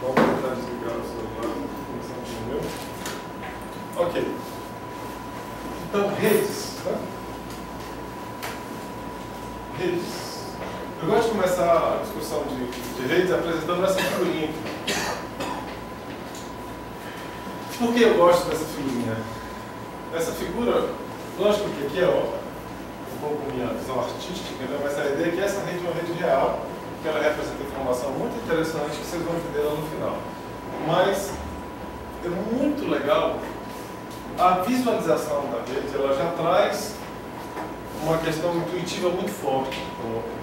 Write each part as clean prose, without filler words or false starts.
Vamos tentar desligar o celular. Ok. Então, redes. Né? Redes. Eu gosto de começar a discussão de redes apresentando essa figurinha aqui. Por que eu gosto dessa figurinha? Essa figura, lógico que aqui é um pouco minha visão artística, né? Mas a ideia é que essa rede é uma rede real, que ela representa informação muito interessante que vocês vão entender lá no final. Mas é muito legal a visualização da rede, ela já traz uma questão intuitiva muito forte.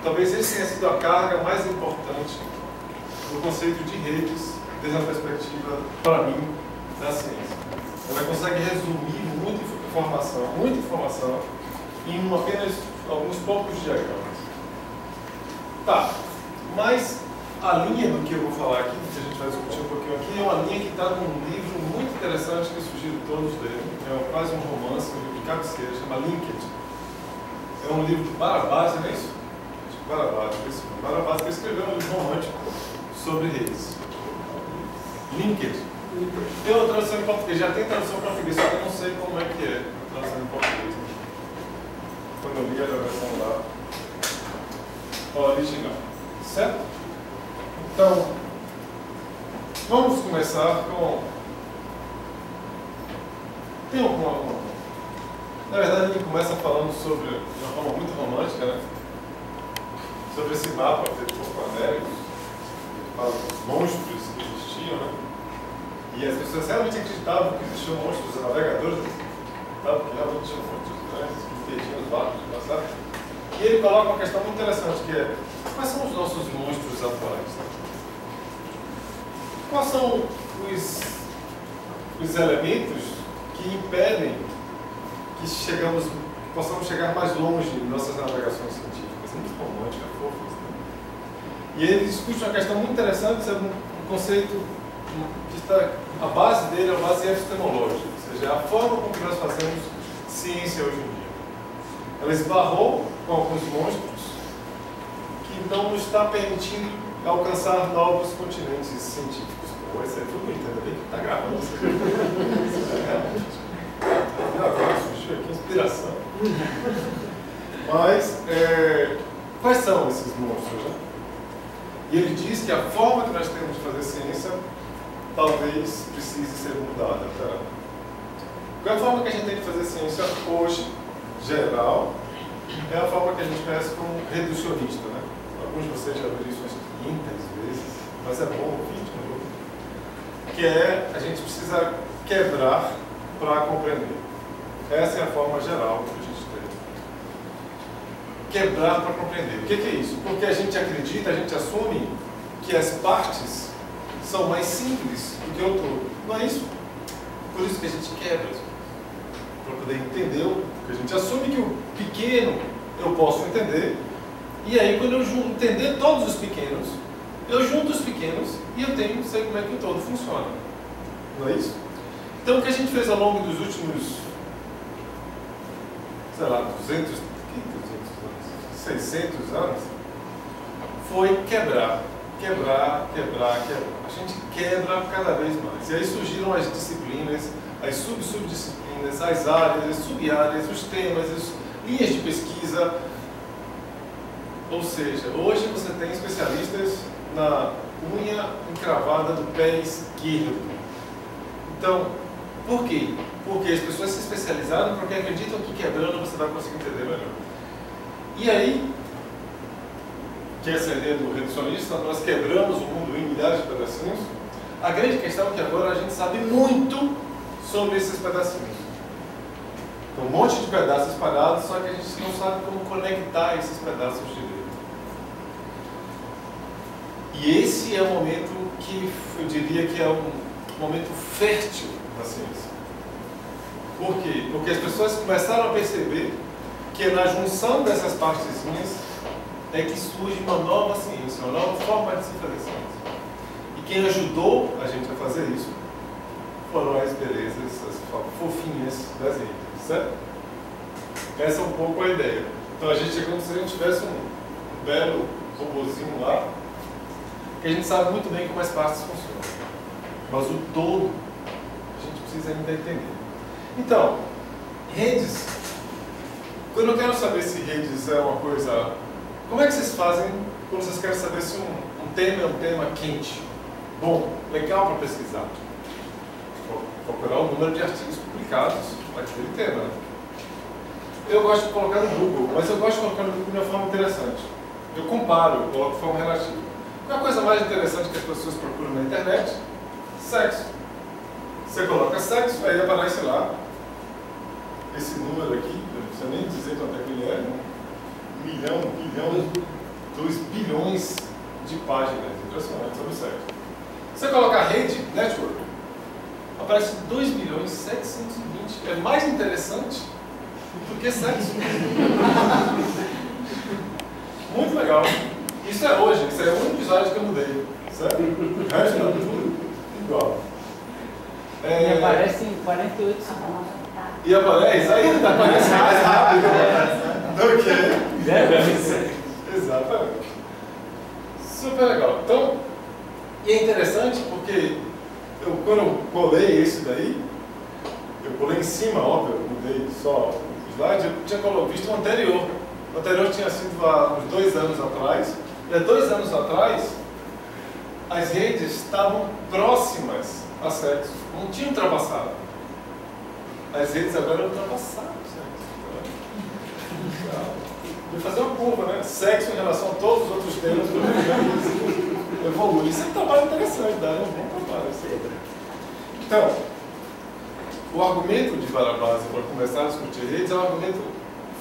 Talvez esse tenha sido a carga mais importante do conceito de redes, desde a perspectiva, para mim, da ciência. Ela consegue resumir muita informação em apenas alguns poucos diagramas. Tá, mas a linha do que eu vou falar aqui, que a gente vai discutir um pouquinho aqui, é uma linha que está num livro muito interessante que eu sugiro todos lerem. É quase um romance, um livro de cabeceira, chama Linked. É um livro de Barabás, não é isso? Barabás que escreveu um livro romântico sobre redes. Linked. Tem uma tradução em português, já tem tradução em português, só que eu não sei como é que é a tradução em português. Quando eu li a versão lá, original. Certo? Então, vamos começar com... Tem Na verdade, ele começa falando sobre, de uma forma muito romântica, né? Sobre esse mapa feito por Planérios, que fala dos monstros que existiam, né? E as pessoas realmente acreditavam que existiam monstros, os navegadores acreditavam que realmente tinham monstros grandes, que impediam os barcos de passar. E ele coloca uma questão muito interessante, que é: quais são os nossos monstros atuais? Né? Quais são os elementos que impedem que possamos chegar mais longe em nossas navegações científicas? Muito romântica, fofas. Né? E ele discute uma questão muito interessante sobre um conceito que está, a base dele é a base epistemológica, ou seja, a forma como nós fazemos ciência hoje em dia. Ela esbarrou com alguns monstros que não nos está permitindo alcançar novos continentes científicos. Pô, isso é tudo bonito, ainda bem que está gravando. Agora surgiu aqui inspiração. Mas, quais são esses monstros? Né? E ele diz que a forma que nós temos de fazer ciência talvez precise ser mudada. Tá? Qual é a forma que a gente tem de fazer ciência hoje, geral, é a forma que a gente conhece como reducionista. Né? Alguns de vocês já viram isso umas 500 vezes, mas é bom ouvir de novo. Que é, a gente precisa quebrar para compreender. Essa é a forma geral que a gente tem. Quebrar para compreender. O que é isso? Porque a gente acredita, a gente assume que as partes são mais simples do que o todo. Não é isso? Por isso que a gente quebra. Para poder entender, porque a gente assume que o pequeno eu posso entender, e aí quando eu entender todos os pequenos, eu junto os pequenos e eu sei como é que o todo funciona. Não é isso? Então o que a gente fez ao longo dos últimos, sei lá, 600 anos, foi quebrar. A gente quebra cada vez mais. E aí surgiram as disciplinas, as subdisciplinas, as áreas, as sub-áreas, os temas, as linhas de pesquisa. Ou seja, hoje você tem especialistas na unha encravada do pé esquerdo. Então, por quê? Porque as pessoas se especializaram porque acreditam que quebrando você vai conseguir entender melhor. E aí, que essa ideia do reducionista, nós quebramos o mundo em milhares de pedacinhos. A grande questão é que agora a gente sabe muito sobre esses pedacinhos. Então, um monte de pedaços espalhados, só que a gente não sabe como conectar esses pedaços direito. E esse é o momento que eu diria que é um momento fértil da ciência. Por quê? Porque as pessoas começaram a perceber que na junção dessas partezinhas é que surge uma nova ciência, uma nova forma de se fazer ciência. E quem ajudou a gente a fazer isso foram as belezas, as fofinhas das redes, certo? Essa é um pouco a ideia. Então a gente é como se a gente tivesse um belo robozinho lá, que a gente sabe muito bem como as partes funcionam. mas o todo a gente precisa ainda entender. Então, redes, quando eu quero saber se redes é uma coisa... Como é que vocês fazem quando vocês querem saber se um tema é um tema quente? Bom, legal para pesquisar. Vou procurar o número de artigos publicados naquele tema. Eu gosto de colocar no Google, mas eu gosto de colocar no Google de uma forma interessante. Eu comparo, eu coloco de forma relativa. Qual é a coisa mais interessante que as pessoas procuram na internet? Sexo. Você coloca sexo, aí aparece lá esse número aqui, não precisa nem dizer quanto é que ele é, 1 milhão, 1 bilhão, 2 bilhões de páginas impressionantes sobre sexo. Você coloca rede, network, aparece 2 bilhões 720. É mais interessante do que sexo. Muito legal. Isso é hoje, isso é um episódio que eu mudei. Certo? O resto é tudo igual. E aparece em 48 segundos. E aparece, aí aparece mais rápido do que. Exatamente. Super legal. Então, e é interessante porque quando eu colei esse daí, eu colei em cima, óbvio, eu mudei só o slide, eu tinha visto o anterior. O anterior tinha sido há uns 2 anos atrás, e há 2 anos atrás, as redes estavam próximas a sexo, não tinham ultrapassado. As redes agora ultrapassaram o sexo. Vou fazer uma curva, né? Sexo em relação a todos os outros temas, evolui. Isso é um trabalho interessante, dá um bom trabalho. Então, o argumento de Barabás para começar a discutir redes é um argumento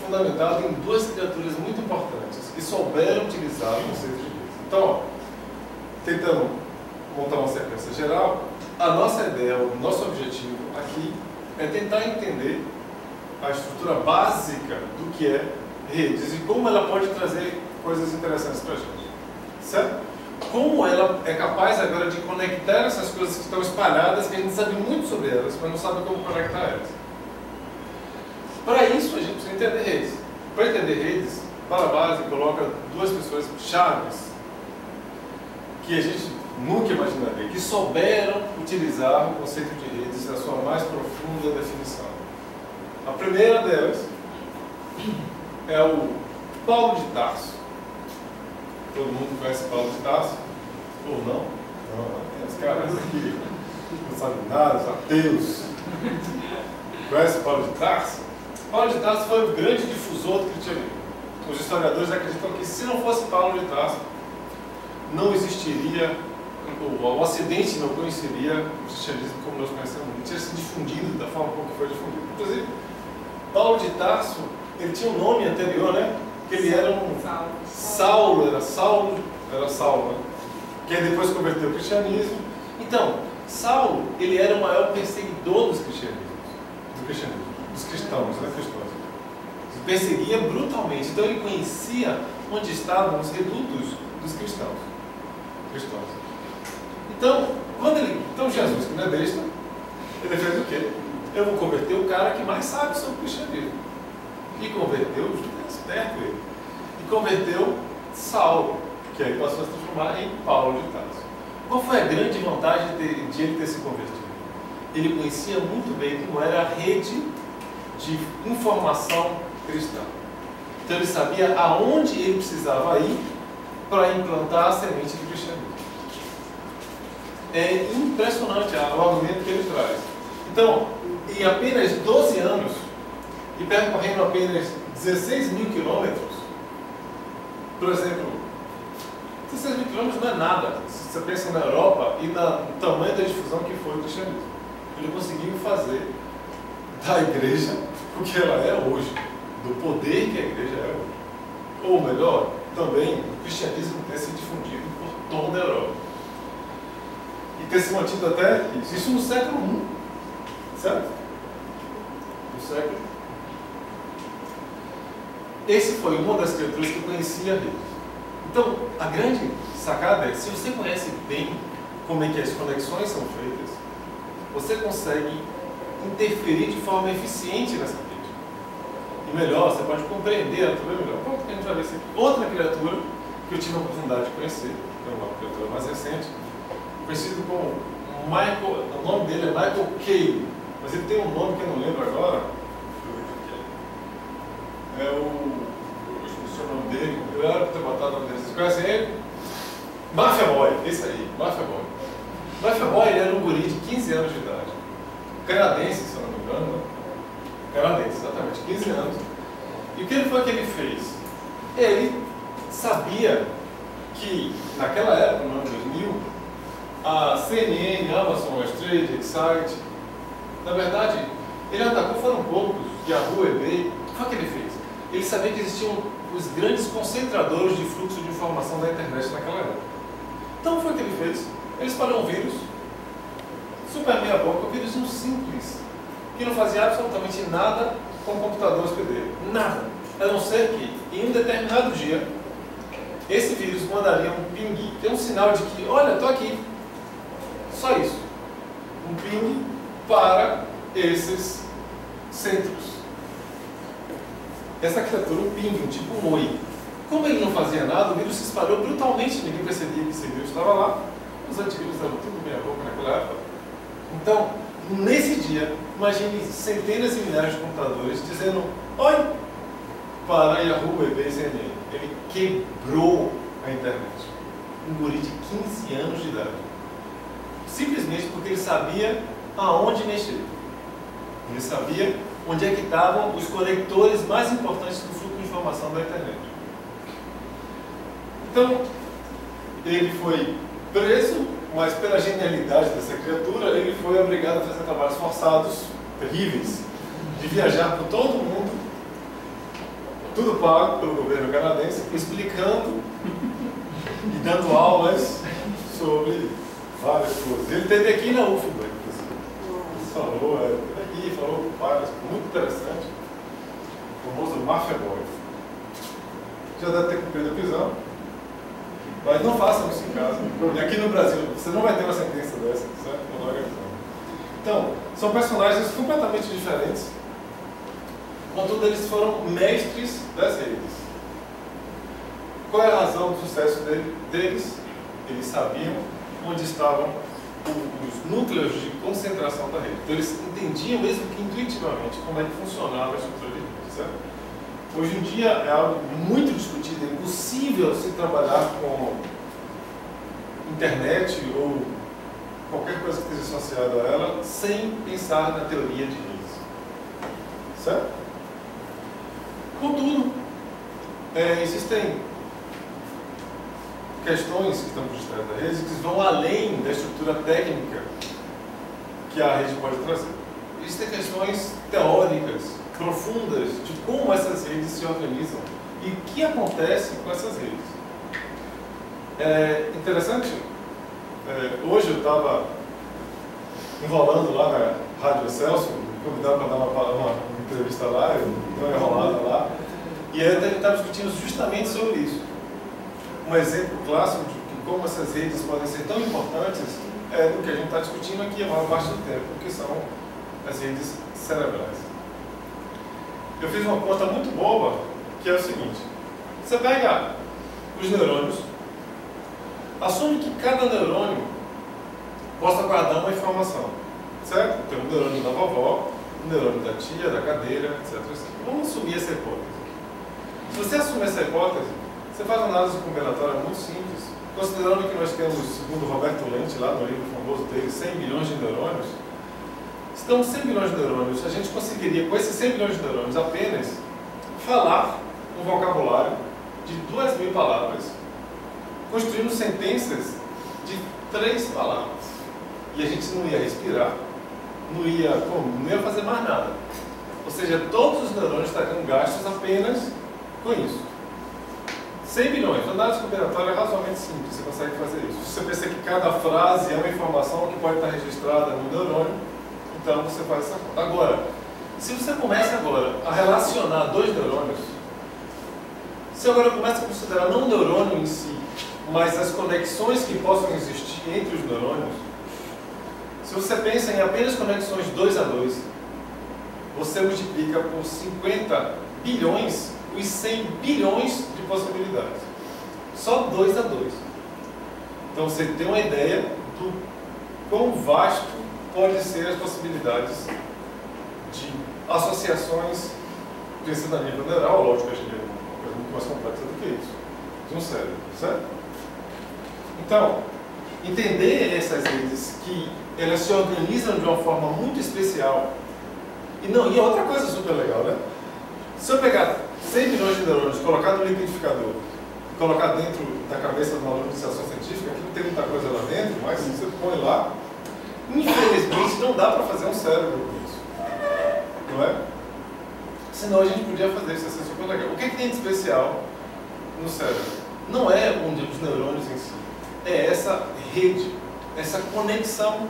fundamentado em 2 criaturas muito importantes que souberam utilizar o conceito de redes. Então, ó, tentando montar uma sequência geral, a nossa ideia, o nosso objetivo aqui é tentar entender a estrutura básica do que é redes e como ela pode trazer coisas interessantes para a gente. Certo? Como ela é capaz agora de conectar essas coisas que estão espalhadas, que a gente sabe muito sobre elas, mas não sabe como conectar elas. Para isso, a gente precisa entender redes. Para entender redes, Barabás coloca 2 pessoas chaves que a gente nunca imaginaria, que souberam utilizar o conceito de redes na sua mais profunda definição. A primeira delas é o Paulo de Tarso. Todo mundo conhece Paulo de Tarso? Ou não? Não, tem os caras aqui, não sabem nada, os ateus. Conhece Paulo de Tarso? Paulo de Tarso foi o grande difusor do cristianismo. Os historiadores acreditam que se não fosse Paulo de Tarso, não existiria, o Ocidente não conheceria o cristianismo como nós conhecemos, não tinha se difundido da forma como foi difundido. Inclusive, Paulo de Tarso, ele tinha um nome anterior, né? Que ele era um Saulo, era Saulo, né? Que aí depois converteu ao cristianismo. Então, Saulo, ele era o maior perseguidor dos cristianos, dos cristãos, né? Cristãos. Perseguia brutalmente. Então ele conhecia onde estavam os redutos dos cristãos. Então Jesus, que não é besta, ele fez o quê? Eu vou converter o cara que mais sabe sobre o cristianismo. E converteu, esperto ele. E converteu Saulo, que aí passou a se transformar em Paulo de Tarso. Qual foi a grande vantagem de ele ter se convertido? Ele conhecia muito bem como era a rede de informação cristã. Então ele sabia aonde ele precisava ir para implantar a semente do cristianismo. É impressionante o argumento que ele traz. Então, em apenas 12 anos, e percorrendo apenas 16 mil quilômetros, por exemplo, 16 mil quilômetros não é nada. Se você pensa na Europa e no tamanho da difusão que foi o cristianismo. Ele conseguiu fazer da igreja o que ela é hoje, do poder que a igreja é hoje. Ou melhor, também o cristianismo ter se difundido por toda a Europa. E ter se mantido até isso no século I, certo? No século I. Esse foi uma das criaturas que conhecia a rede. Então, a grande sacada é, se você conhece bem como é que as conexões são feitas, você consegue interferir de forma eficiente nessa rede. E melhor, você pode compreender a natureza melhor. Como que a gente vai ver isso aqui? Outra criatura que eu tive a oportunidade de conhecer, é uma criatura mais recente, conhecido como Michael, o nome dele é Michael Cale, mas ele tem um nome que eu não lembro agora. Deixa eu ver o que é. Eu esqueci o nome dele, eu era para ter botado o nome dele. Vocês conhecem ele? Mafia Boy, esse aí, Mafia Boy. Mafia Boy, ele era um guri de 15 anos de idade. Canadense, se eu não me engano. Né? Canadense, exatamente, 15 anos. E o que foi que ele fez? Ele sabia que, naquela época, no ano 2000, a CNN, Amazon, Trade, Excite, na verdade, ele atacou, foram poucos, Yahoo, eBay. O que foi que ele fez? Ele sabia que existiam os grandes concentradores de fluxo de informação da internet naquela época. Então, o que foi que ele fez? Ele espalhou um vírus, super meia boca, um vírus simples, que não fazia absolutamente nada com o computador hospedeiro. Nada. A não ser que, em um determinado dia, esse vírus mandaria um ping, que é um sinal de que, olha, estou aqui. Só isso. Um ping para esses centros. Essa criatura, um ping, um tipo um oi. Como ele não fazia nada, o vírus se espalhou brutalmente, ninguém percebia que esse vírus estava lá. Os antivírus eram tudo meia boca naquela época. Então, nesse dia, imagine centenas e milhares de computadores dizendo oi para Yahoo, eBay e CNN. Ele quebrou a internet. Um guri de 15 anos de idade. Simplesmente porque ele sabia aonde mexer. Ele sabia onde é que estavam os conectores mais importantes do fluxo de informação da internet. Então, ele foi preso, mas pela genialidade dessa criatura, ele foi obrigado a fazer trabalhos forçados, terríveis, de viajar por todo o mundo, tudo pago pelo governo canadense, explicando e dando aulas sobre várias coisas. Ele esteve aqui na UFBA, falou várias, muito interessante, o famoso Mafia Boy. Já deve ter cumprido a prisão. Mas não façam isso em casa. E aqui no Brasil, você não vai ter uma sentença dessa, certo? Então, são personagens completamente diferentes. Contudo, eles foram mestres das redes. Qual é a razão do sucesso deles? Eles sabiam onde estavam os núcleos de concentração da rede. Então, eles entendiam, mesmo que intuitivamente, como é que funcionava a estrutura de rede, certo? Hoje em dia é algo muito discutido, é impossível se trabalhar com internet ou qualquer coisa que esteja associada a ela sem pensar na teoria de redes. Certo? Contudo, existem questões que estão por detrás da rede que vão além da estrutura técnica que a rede pode trazer. Existem questões teóricas profundas de como essas redes se organizam e o que acontece com essas redes. É interessante, hoje eu estava enrolando lá na Rádio Excelsior, me convidaram para dar uma entrevista lá, eu dei uma enrolada lá, e aí eu estava discutindo justamente sobre isso. Um exemplo clássico de como essas redes podem ser tão importantes é do que a gente está discutindo aqui a maior parte do tempo, que são as redes cerebrais. Eu fiz uma conta muito boba, que é o seguinte: você pega os neurônios, assume que cada neurônio possa guardar uma informação, certo? Tem um neurônio da vovó, um neurônio da tia, da cadeira, etc. Vamos assumir essa hipótese. Se você assumir essa hipótese, você faz uma análise combinatória muito simples, considerando que nós temos, segundo Roberto Lente, lá no livro famoso dele, 100 milhões de neurônios. Então, 100 milhões de neurônios, a gente conseguiria, com esses 100 milhões de neurônios, apenas falar um vocabulário de 2.000 palavras, construindo sentenças de 3 palavras. E a gente não ia respirar, não ia fazer mais nada. Ou seja, todos os neurônios estariam gastos apenas com isso. 100 milhões, a análise combinatória é razoavelmente simples, você consegue fazer isso. Se você pensa que cada frase é uma informação que pode estar registrada no neurônio, então você faz essa conta. Agora, se você começa agora a relacionar 2 neurônios, se agora começa a considerar não o neurônio em si, mas as conexões que possam existir entre os neurônios, se você pensa em apenas conexões 2 a 2, você multiplica por 50 bilhões os 100 bilhões de possibilidades. Só 2 a 2. Então você tem uma ideia do quão vasto pode ser as possibilidades de associações, pensando a nível neural, lógico que a gente é uma coisa muito mais complexa do que isso, de um cérebro, certo? Então, entender essas redes que elas se organizam de uma forma muito especial, e outra coisa super legal, né? Se eu pegar 100 milhões de neurônios, colocar no liquidificador, colocar dentro da cabeça de uma aluna de iniciação científica, aqui não tem muita coisa lá dentro, mas se você põe lá, infelizmente não dá para fazer um cérebro com isso, não é? Senão a gente podia fazer isso, ia ser super legal. O que tem de especial no cérebro? Não é os neurônios em si, é essa rede, essa conexão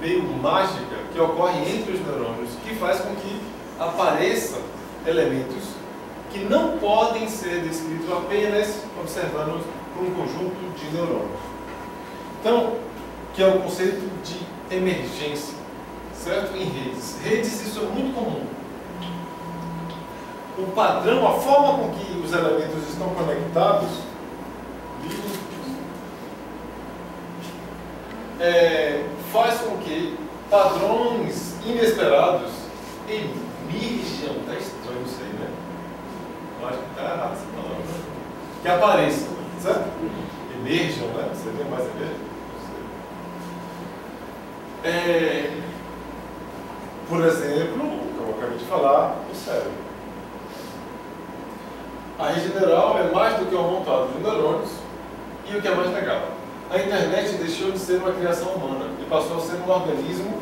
meio mágica que ocorre entre os neurônios, que faz com que apareçam elementos que não podem ser descritos apenas observando por um conjunto de neurônios. Então, que é o conceito de emergência, certo? Em redes. Redes, isso é muito comum. O padrão, a forma com que os elementos estão conectados, faz com que padrões inesperados emerjam, está estranho isso aí, né? Eu acho que está errado essa palavra, né? Que apareçam, certo? Emerjam, né? Seria mais emergem? Por exemplo, como eu acabei de falar, o cérebro. A rede neural é mais do que um amontoado de neurônios, e o que é mais legal, a internet deixou de ser uma criação humana e passou a ser um organismo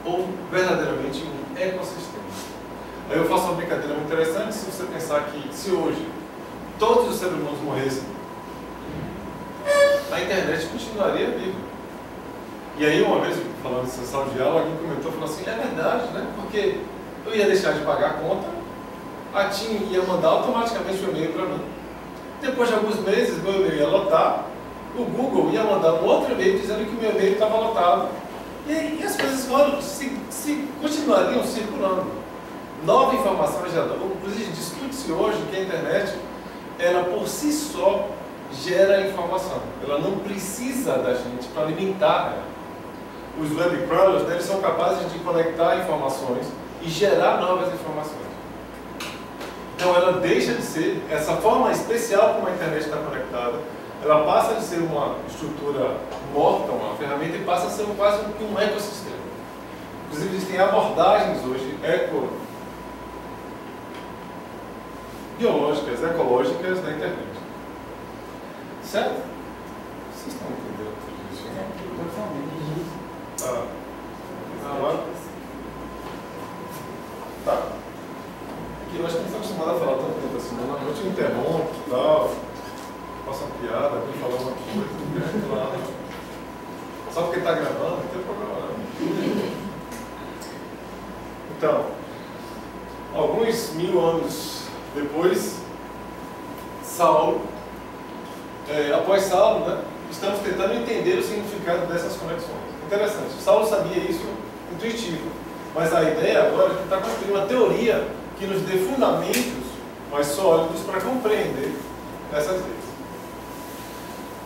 ou verdadeiramente um ecossistema. Aí eu faço uma brincadeira muito interessante. Se você pensar que se hoje todos os seres humanos morressem, a internet continuaria viva. E aí uma vez, falando em sala de aula, alguém comentou, falou assim, é verdade, né? Porque eu ia deixar de pagar a conta, a TIM ia mandar automaticamente o e-mail para mim. Depois de alguns meses, meu e-mail ia lotar, o Google ia mandar um outro e-mail dizendo que o meu e-mail estava lotado. E aí as coisas continuariam circulando. Nova informação gerada. Inclusive, discute-se hoje que a internet, ela por si só, gera informação. Ela não precisa da gente para alimentar ela. Os web crawlers, eles são capazes de conectar informações e gerar novas informações. Então ela deixa de ser, essa forma especial como a internet está conectada, ela passa de ser uma estrutura morta, uma ferramenta, e passa a ser quase um ecossistema. Inclusive existem abordagens hoje biológicas, ecológicas na internet. Certo? Vocês estão entendendo tudo isso, né? Tá. Agora? Tá. Aqui eu acho que não está acostumado a falar tanto tempo assim, na noite eu interrompo e tal, faço uma piada, alguém fala uma coisa, só porque está gravando, não tem problema não. Então, alguns 1000 anos depois, Saulo, após Saulo, né, estamos tentando entender o significado dessas conexões. Interessante, Saulo sabia isso intuitivo, mas a ideia agora é tentar construir uma teoria que nos dê fundamentos mais sólidos para compreender essas redes.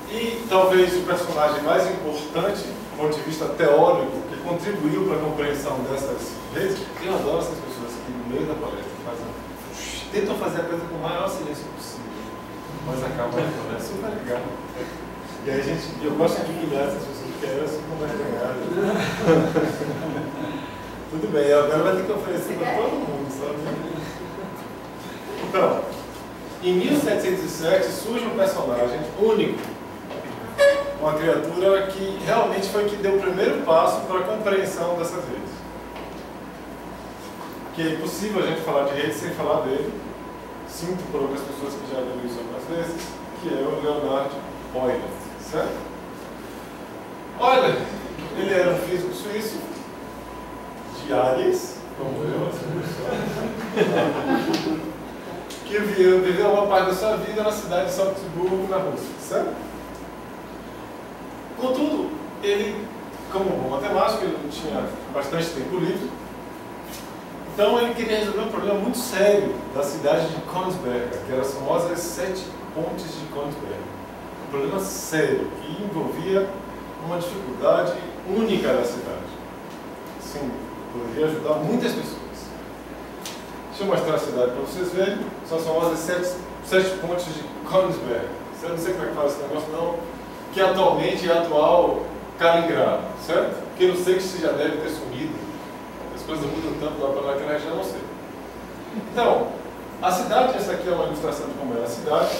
E talvez o personagem mais importante, do ponto de vista teórico, que contribuiu para a compreensão dessas redes, eu adoro essas pessoas que no meio da palestra tentam fazer a coisa com o maior silêncio possível, mas acabam é super legal. E aí eu gosto de humilhar essas pessoas, porque eu sou como vergonhado. Tudo bem, agora vai ter que oferecer para todo mundo, sabe? Então, em 1707 surge um personagem único, uma criatura que realmente foi que deu o primeiro passo para a compreensão dessas redes. Que é impossível a gente falar de rede sem falar dele. Sinto por algumas pessoas que já viram isso algumas vezes, que é o Leonard Euler, certo? Olha, ele era um físico suíço, de Ares, como eu, que viveu uma parte da sua vida na cidade de São Petersburgo, na Rússia, certo? Contudo, ele, como bom matemático, ele tinha bastante tempo livre, então ele queria resolver um problema muito sério da cidade de Königsberg, que eram as famosas 7 pontes de Königsberg. Um problema sério, que envolvia uma dificuldade única da cidade. Sim, poderia ajudar muitas pessoas. Deixa eu mostrar a cidade para vocês verem. São as famosas sete pontes de Königsberg. Eu não sei como é que fala esse negócio, não. Que atualmente é a atual Kaliningrado, certo? Porque eu não sei se já deve ter sumido. As coisas mudam tanto lá para naquela região, não sei. Então, a cidade, essa aqui é uma ilustração de como era a cidade.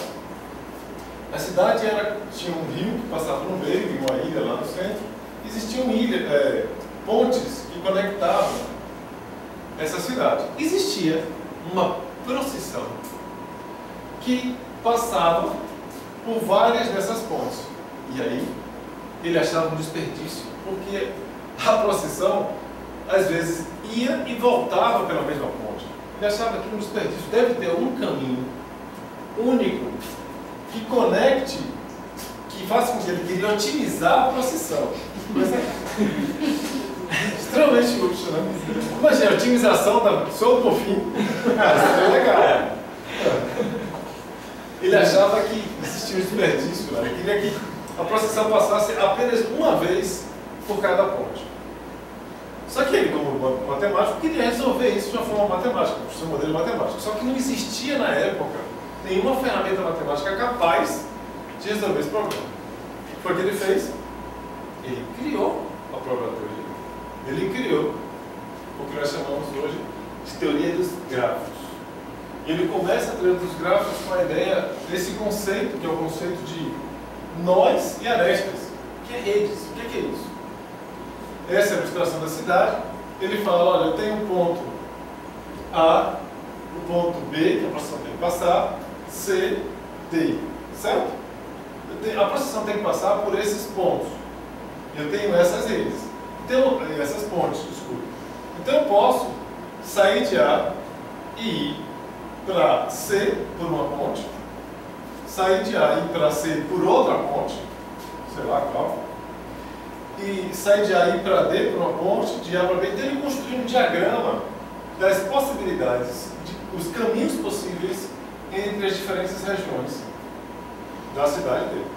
A cidade tinha um rio que passava no meio, e uma ilha lá no centro. Existiam pontes que conectavam essa cidade. Existia uma procissão que passava por várias dessas pontes. E aí, ele achava um desperdício, porque a procissão, às vezes, ia e voltava pela mesma ponte. Ele achava que um desperdício deve ter um caminho único que conecte, que faça com que ele queria otimizar a procissão. Extremamente útil, né? Imagina, a otimização da show do fim. Seria legal. Ele achava que existia um desperdício, né? Ele queria que a procissão passasse apenas uma vez por cada ponte. Só que ele, como matemático, queria resolver isso de uma forma matemática, com o seu modelo matemático. Só que não existia na época nenhuma ferramenta matemática capaz de resolver esse problema. O que foi que ele fez? Ele criou a própria teoria. Ele criou o que nós chamamos hoje de teoria dos gráficos. E ele começa a teoria dos gráficos com a ideia desse conceito, que é o conceito de nós e arestas, que é redes. O que é isso? Essa é a ilustração da cidade. Ele fala, olha, eu tenho um ponto A, o ponto B, que a procissão tem que passar, C, D, certo? A procissão tem que passar por esses pontos. Eu tenho essas redes. Então, essas pontes, desculpa. Então eu posso sair de A e ir para C por uma ponte, sair de A e ir para C por outra ponte, sei lá qual, e sair de A e ir para D por uma ponte, de A para B. Então ele construiu um diagrama das possibilidades, os caminhos possíveis entre as diferentes regiões da cidade dele.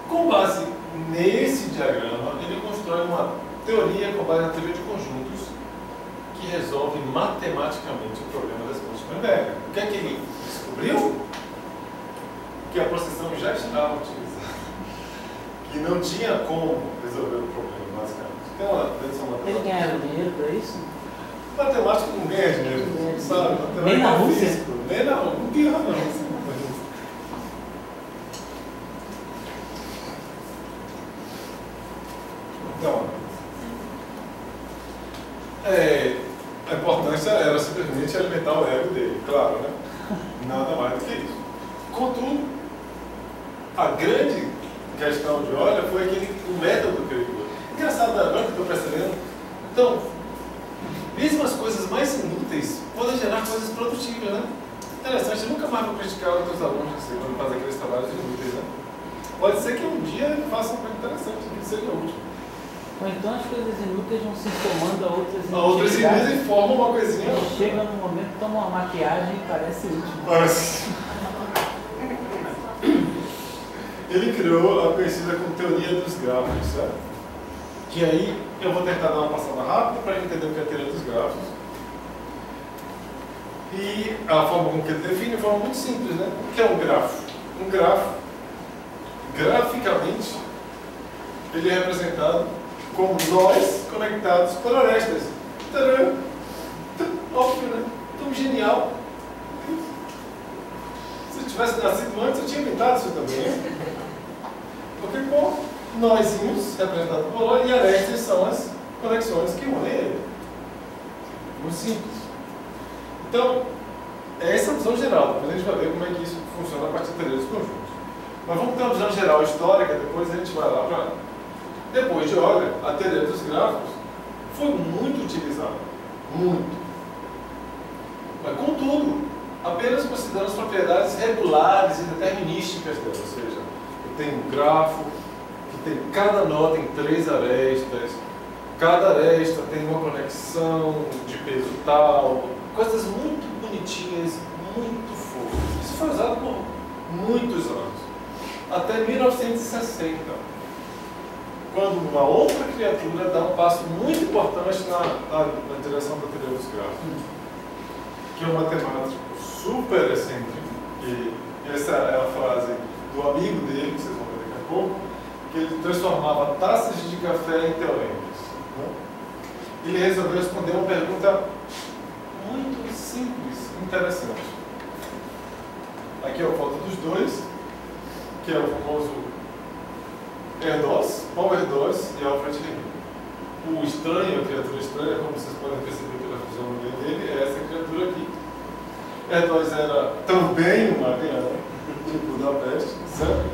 Com base nesse diagrama, ele constrói uma teoria com base na teoria de conjuntos que resolve matematicamente o problema das pontes de Königsberg. O que é que ele descobriu? Que a procissão já estava utilizada. Que não tinha como resolver o problema, basicamente. Tem uma versão matemática. Ele ganhava dinheiro para isso? Matemático não ganha dinheiro, sabe? Nem na Rússia? Nem na Rússia. Não ganha na Rússia. Então, a importância era simplesmente alimentar o ego dele, claro, né? Nada mais do que isso. Contudo, a grande questão de olha foi o método que ele usou. Engraçado, agora que eu estou percebendo. Então, mesmo as coisas mais inúteis podem gerar coisas produtivas, né? Interessante, eu nunca mais vou criticar outros alunos assim, quando fazem aqueles trabalhos inúteis, né? Pode ser que um dia ele faça uma coisa interessante, que seja útil. Ou então as coisas inúteis vão se somando a outras inúteis. A outras inúteis formam uma coisinha. Chega num momento, toma uma maquiagem e parece útil. Parece. Ele criou a conhecida como teoria dos gráficos, certo? Que aí eu vou tentar dar uma passada rápida para entender o que é a teoria dos gráficos. E a forma como que ele define é uma forma muito simples, né? O que é um grafo? Um grafo, graficamente, ele é representado como nós conectados por arestas. Tcharam! Óbvio, né? Tão genial. Se eu tivesse nascido antes, eu tinha inventado isso também, né? Porque, bom, nósinhos representados por nós e arestas são as conexões que unem ele. Muito simples. Então, essa é a visão geral. Depois a gente vai ver como é que isso funciona a partir da teoria dos conjuntos. Mas vamos ter uma visão geral histórica, depois a gente vai lá para... Depois de Euler, a teoria dos gráficos foi muito utilizada. Muito. Mas, contudo, apenas considerando as propriedades regulares e determinísticas dela. Ou seja, eu tenho um grafo que tem cada nó tem 3 arestas, cada aresta tem uma conexão de peso tal, coisas muito bonitinhas, muito fofas. Isso foi usado por muitos anos, até 1960. quando uma outra criatura dá um passo muito importante na direção da teoria dos grafos, que é um matemático super excêntrico, e essa é a frase do amigo dele, que vocês vão ver daqui a pouco, que ele transformava taças de café em teoremas. Né? Ele resolveu responder uma pergunta muito simples, interessante. Aqui é a foto dos dois, que é o famoso Erdős, Paul Erdős e Alfred Henry. O estranho, a criatura estranha, como vocês podem perceber pela fisionomia dele, é essa criatura aqui. Erdős era também um ariano, de Budapeste, certo?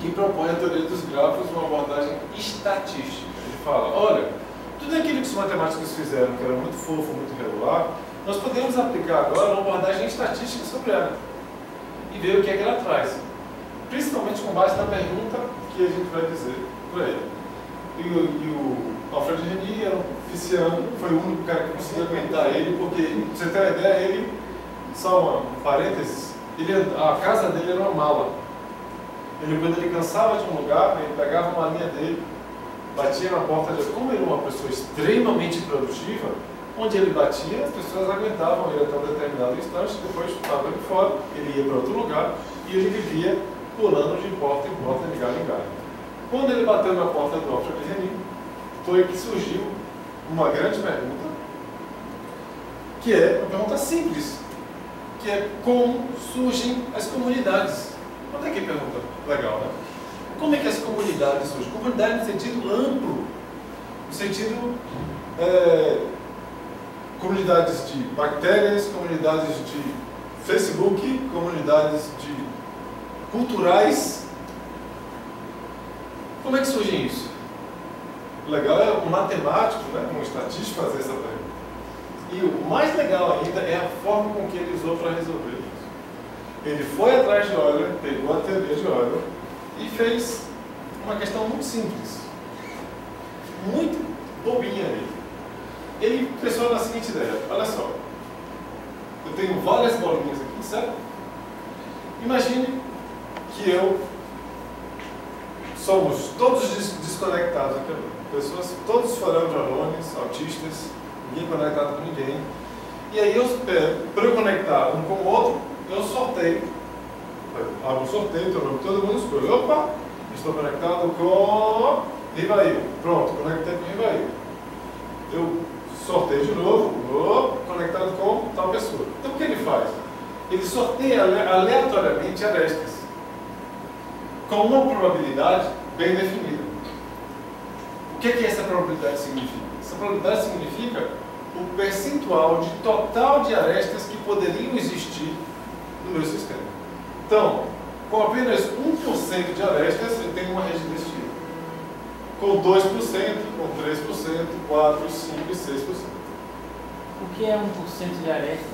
Que propõe a teoria dos grafos, uma abordagem estatística. Ele fala, olha, tudo aquilo que os matemáticos fizeram, que era muito fofo, muito regular, nós podemos aplicar agora uma abordagem estatística sobre ela e ver o que é que ela traz. Principalmente com base na pergunta que a gente vai dizer para ele. E o Alfred Henry era um pisciano, foi o único cara que conseguiu aguentar ele, porque, pra você ter uma ideia, ele, só um parênteses, a casa dele era uma mala. Quando ele cansava de um lugar, ele pegava uma linha dele, batia na porta de... Como ele era uma pessoa extremamente produtiva, onde ele batia, as pessoas aguentavam ele até um determinado instante, depois estava ele fora, ele ia para outro lugar e ele vivia pulando de porta em porta, de galho em galho. Quando ele bateu na porta do Alfred Henry, foi que surgiu uma grande pergunta, que é uma pergunta simples, que é como surgem as comunidades. Olha que pergunta legal, né? Como é que as comunidades surgem? Comunidade no sentido amplo, no sentido comunidades de bactérias, comunidades de Facebook, comunidades de culturais. Como é que surge isso? O legal é um matemático, né, um estatístico fazer essa pergunta. E o mais legal ainda é a forma com que ele usou para resolver isso. Ele foi atrás de Euler, pegou a teoria de Euler e fez uma questão muito simples, muito bobinha mesmo. Ele pensou na seguinte ideia, olha só, eu tenho várias bolinhas aqui, certo? Imagine que somos todos desconectados aqui, pessoas, todos foranjones, autistas, ninguém conectado com ninguém. E aí para eu conectar um com o outro, eu sorteio. Abro um sorteio, todo mundo escolhe. Opa, estou conectado com Rivail. Pronto, conectei com Rivail. Eu sorteio de novo, conectado com tal pessoa. Então o que ele faz? Ele sorteia aleatoriamente arestas, com uma probabilidade bem definida. O que essa probabilidade significa? Essa probabilidade significa o percentual de total de arestas que poderiam existir no meu sistema. Então, com apenas 1% de arestas, eu tenho uma rede desse tipo. Com 2%, com 3%, 4%, 5% e 6%. O que é 1% de aresta?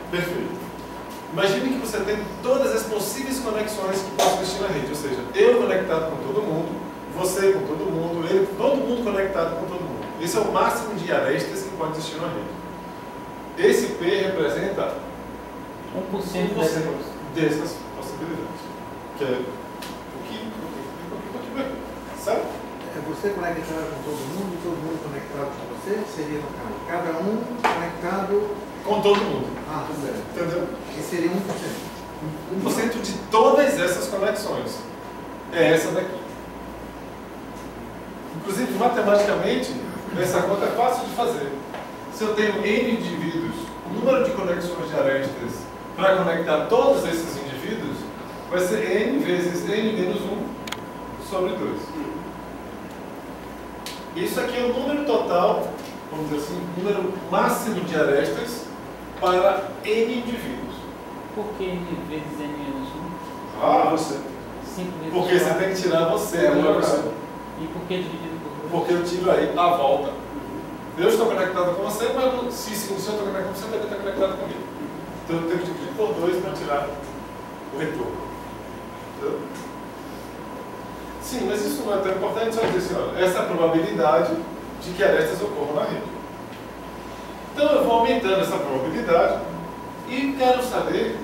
Perfeito. Imagine que você tem todas as possíveis conexões que possam existir na rede, ou seja, eu conectado com todo mundo, você com todo mundo, todo mundo conectado com todo mundo. Esse é o máximo de arestas que pode existir na rede. Esse P representa 1% dessas possibilidades. Que é o que certo? Você conectado com todo mundo conectado com você, seria no caso, cada um conectado com todo mundo. Ah, tudo bem. Entendeu? E seria 1%. 1% de todas essas conexões. É essa daqui. Inclusive, matematicamente, essa conta é fácil de fazer. Se eu tenho N indivíduos, o número de conexões de arestas para conectar todos esses indivíduos vai ser N vezes N menos 1 sobre 2. Isso aqui é o número total, vamos dizer assim, o número máximo de arestas para N indivíduos. Por que N vezes N menos 1? Ah, você. 5 vezes Porque você tem que tirar você do jogado. E por que dividido por 2? Porque eu tiro aí a volta. Eu estou conectado com você, mas se eu estou conectado com você, também está conectado comigo. Então eu tenho que dividir por 2 para tirar o retorno. Entendeu? Sim, mas isso não é tão importante, só dizer assim, olha, essa é a probabilidade de que arestas ocorram na rede. Então eu vou aumentando essa probabilidade e quero saber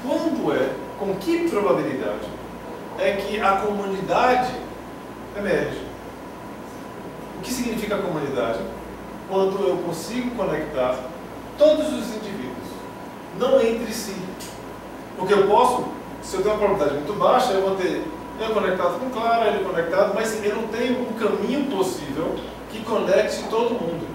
com que probabilidade é que a comunidade emerge. que significa comunidade? Quando eu consigo conectar todos os indivíduos, não entre si. Porque eu posso, se eu tenho uma probabilidade muito baixa, eu vou ter eu conectado com Clara, ele conectado, mas eu não tenho um caminho possível que conecte todo mundo.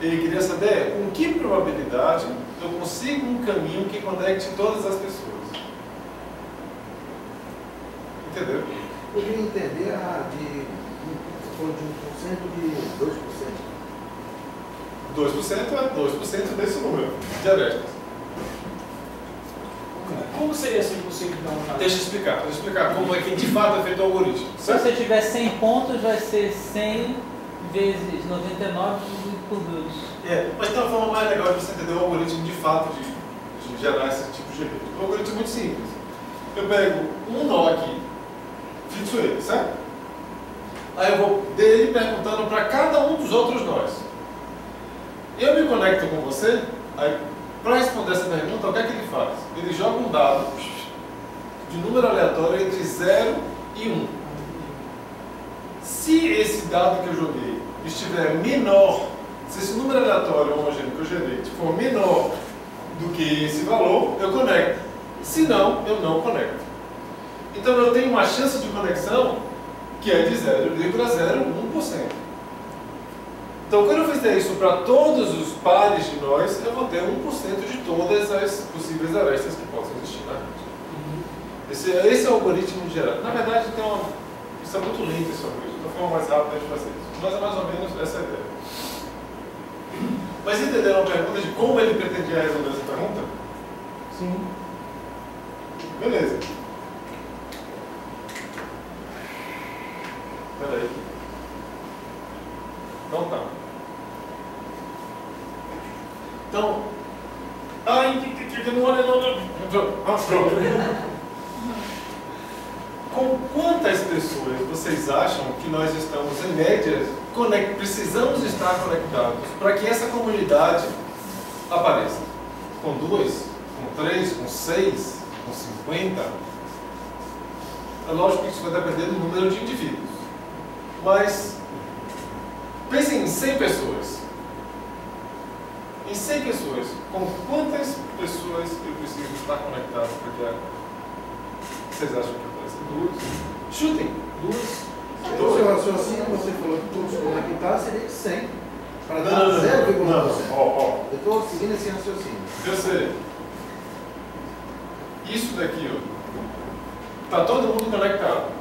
Ele queria saber com que probabilidade eu consigo um caminho que conecte todas as pessoas. Entendeu? Eu queria entender você falou de 1% de 2%. 2% é 2% desse número de arestas. Como seria 100% então? Deixa eu explicar como é que de fato é feito o algoritmo. Se você tiver 100 pontos, vai ser 100 vezes 99 por 2. Mas tem uma forma mais legal de você entender o algoritmo de fato de gerar esse tipo de rede. O algoritmo é muito simples. Eu pego um nó aqui, fixo ele, certo? Aí eu vou dele perguntando para cada um dos outros nós. Eu me conecto com você, aí para responder essa pergunta, o que é que ele faz? Ele joga um dado de número aleatório entre 0 e 1. Se esse dado que eu joguei estiver menor, se esse número aleatório homogêneo que eu gerei for menor do que esse valor, eu conecto. Se não, eu não conecto. Então eu tenho uma chance de conexão que é de 0,01%. Então, quando eu fizer isso para todos os pares de nós, eu vou ter 1% de todas as possíveis arestas que possam existir na rede. Esse é o algoritmo geral. Na verdade, isso é muito lento, esse algoritmo. Então, foi mais rápido de fazer isso. Mas é mais ou menos essa a ideia. Mas entenderam a pergunta de como ele pretendia resolver essa pergunta? Sim. Beleza. Espera aí. Então tá. Então. Ai, que não olha não. Pronto. Com quantas pessoas vocês acham que nós estamos, em média, precisamos estar conectados para que essa comunidade apareça? Com 2? Com 3? Com 6? Com 50? É lógico que isso vai depender do número de indivíduos. Mas pensem em 100 pessoas. Em 100 pessoas, com quantas pessoas eu preciso estar conectado para que vocês acham que aparece? 2? Chutem! 2? O seu raciocínio, você falou que todos conectados seria 100. Para dar Não. 0,1%. Ó. Eu estou seguindo esse raciocínio. Eu sei. Isso daqui, ó. Está todo mundo conectado.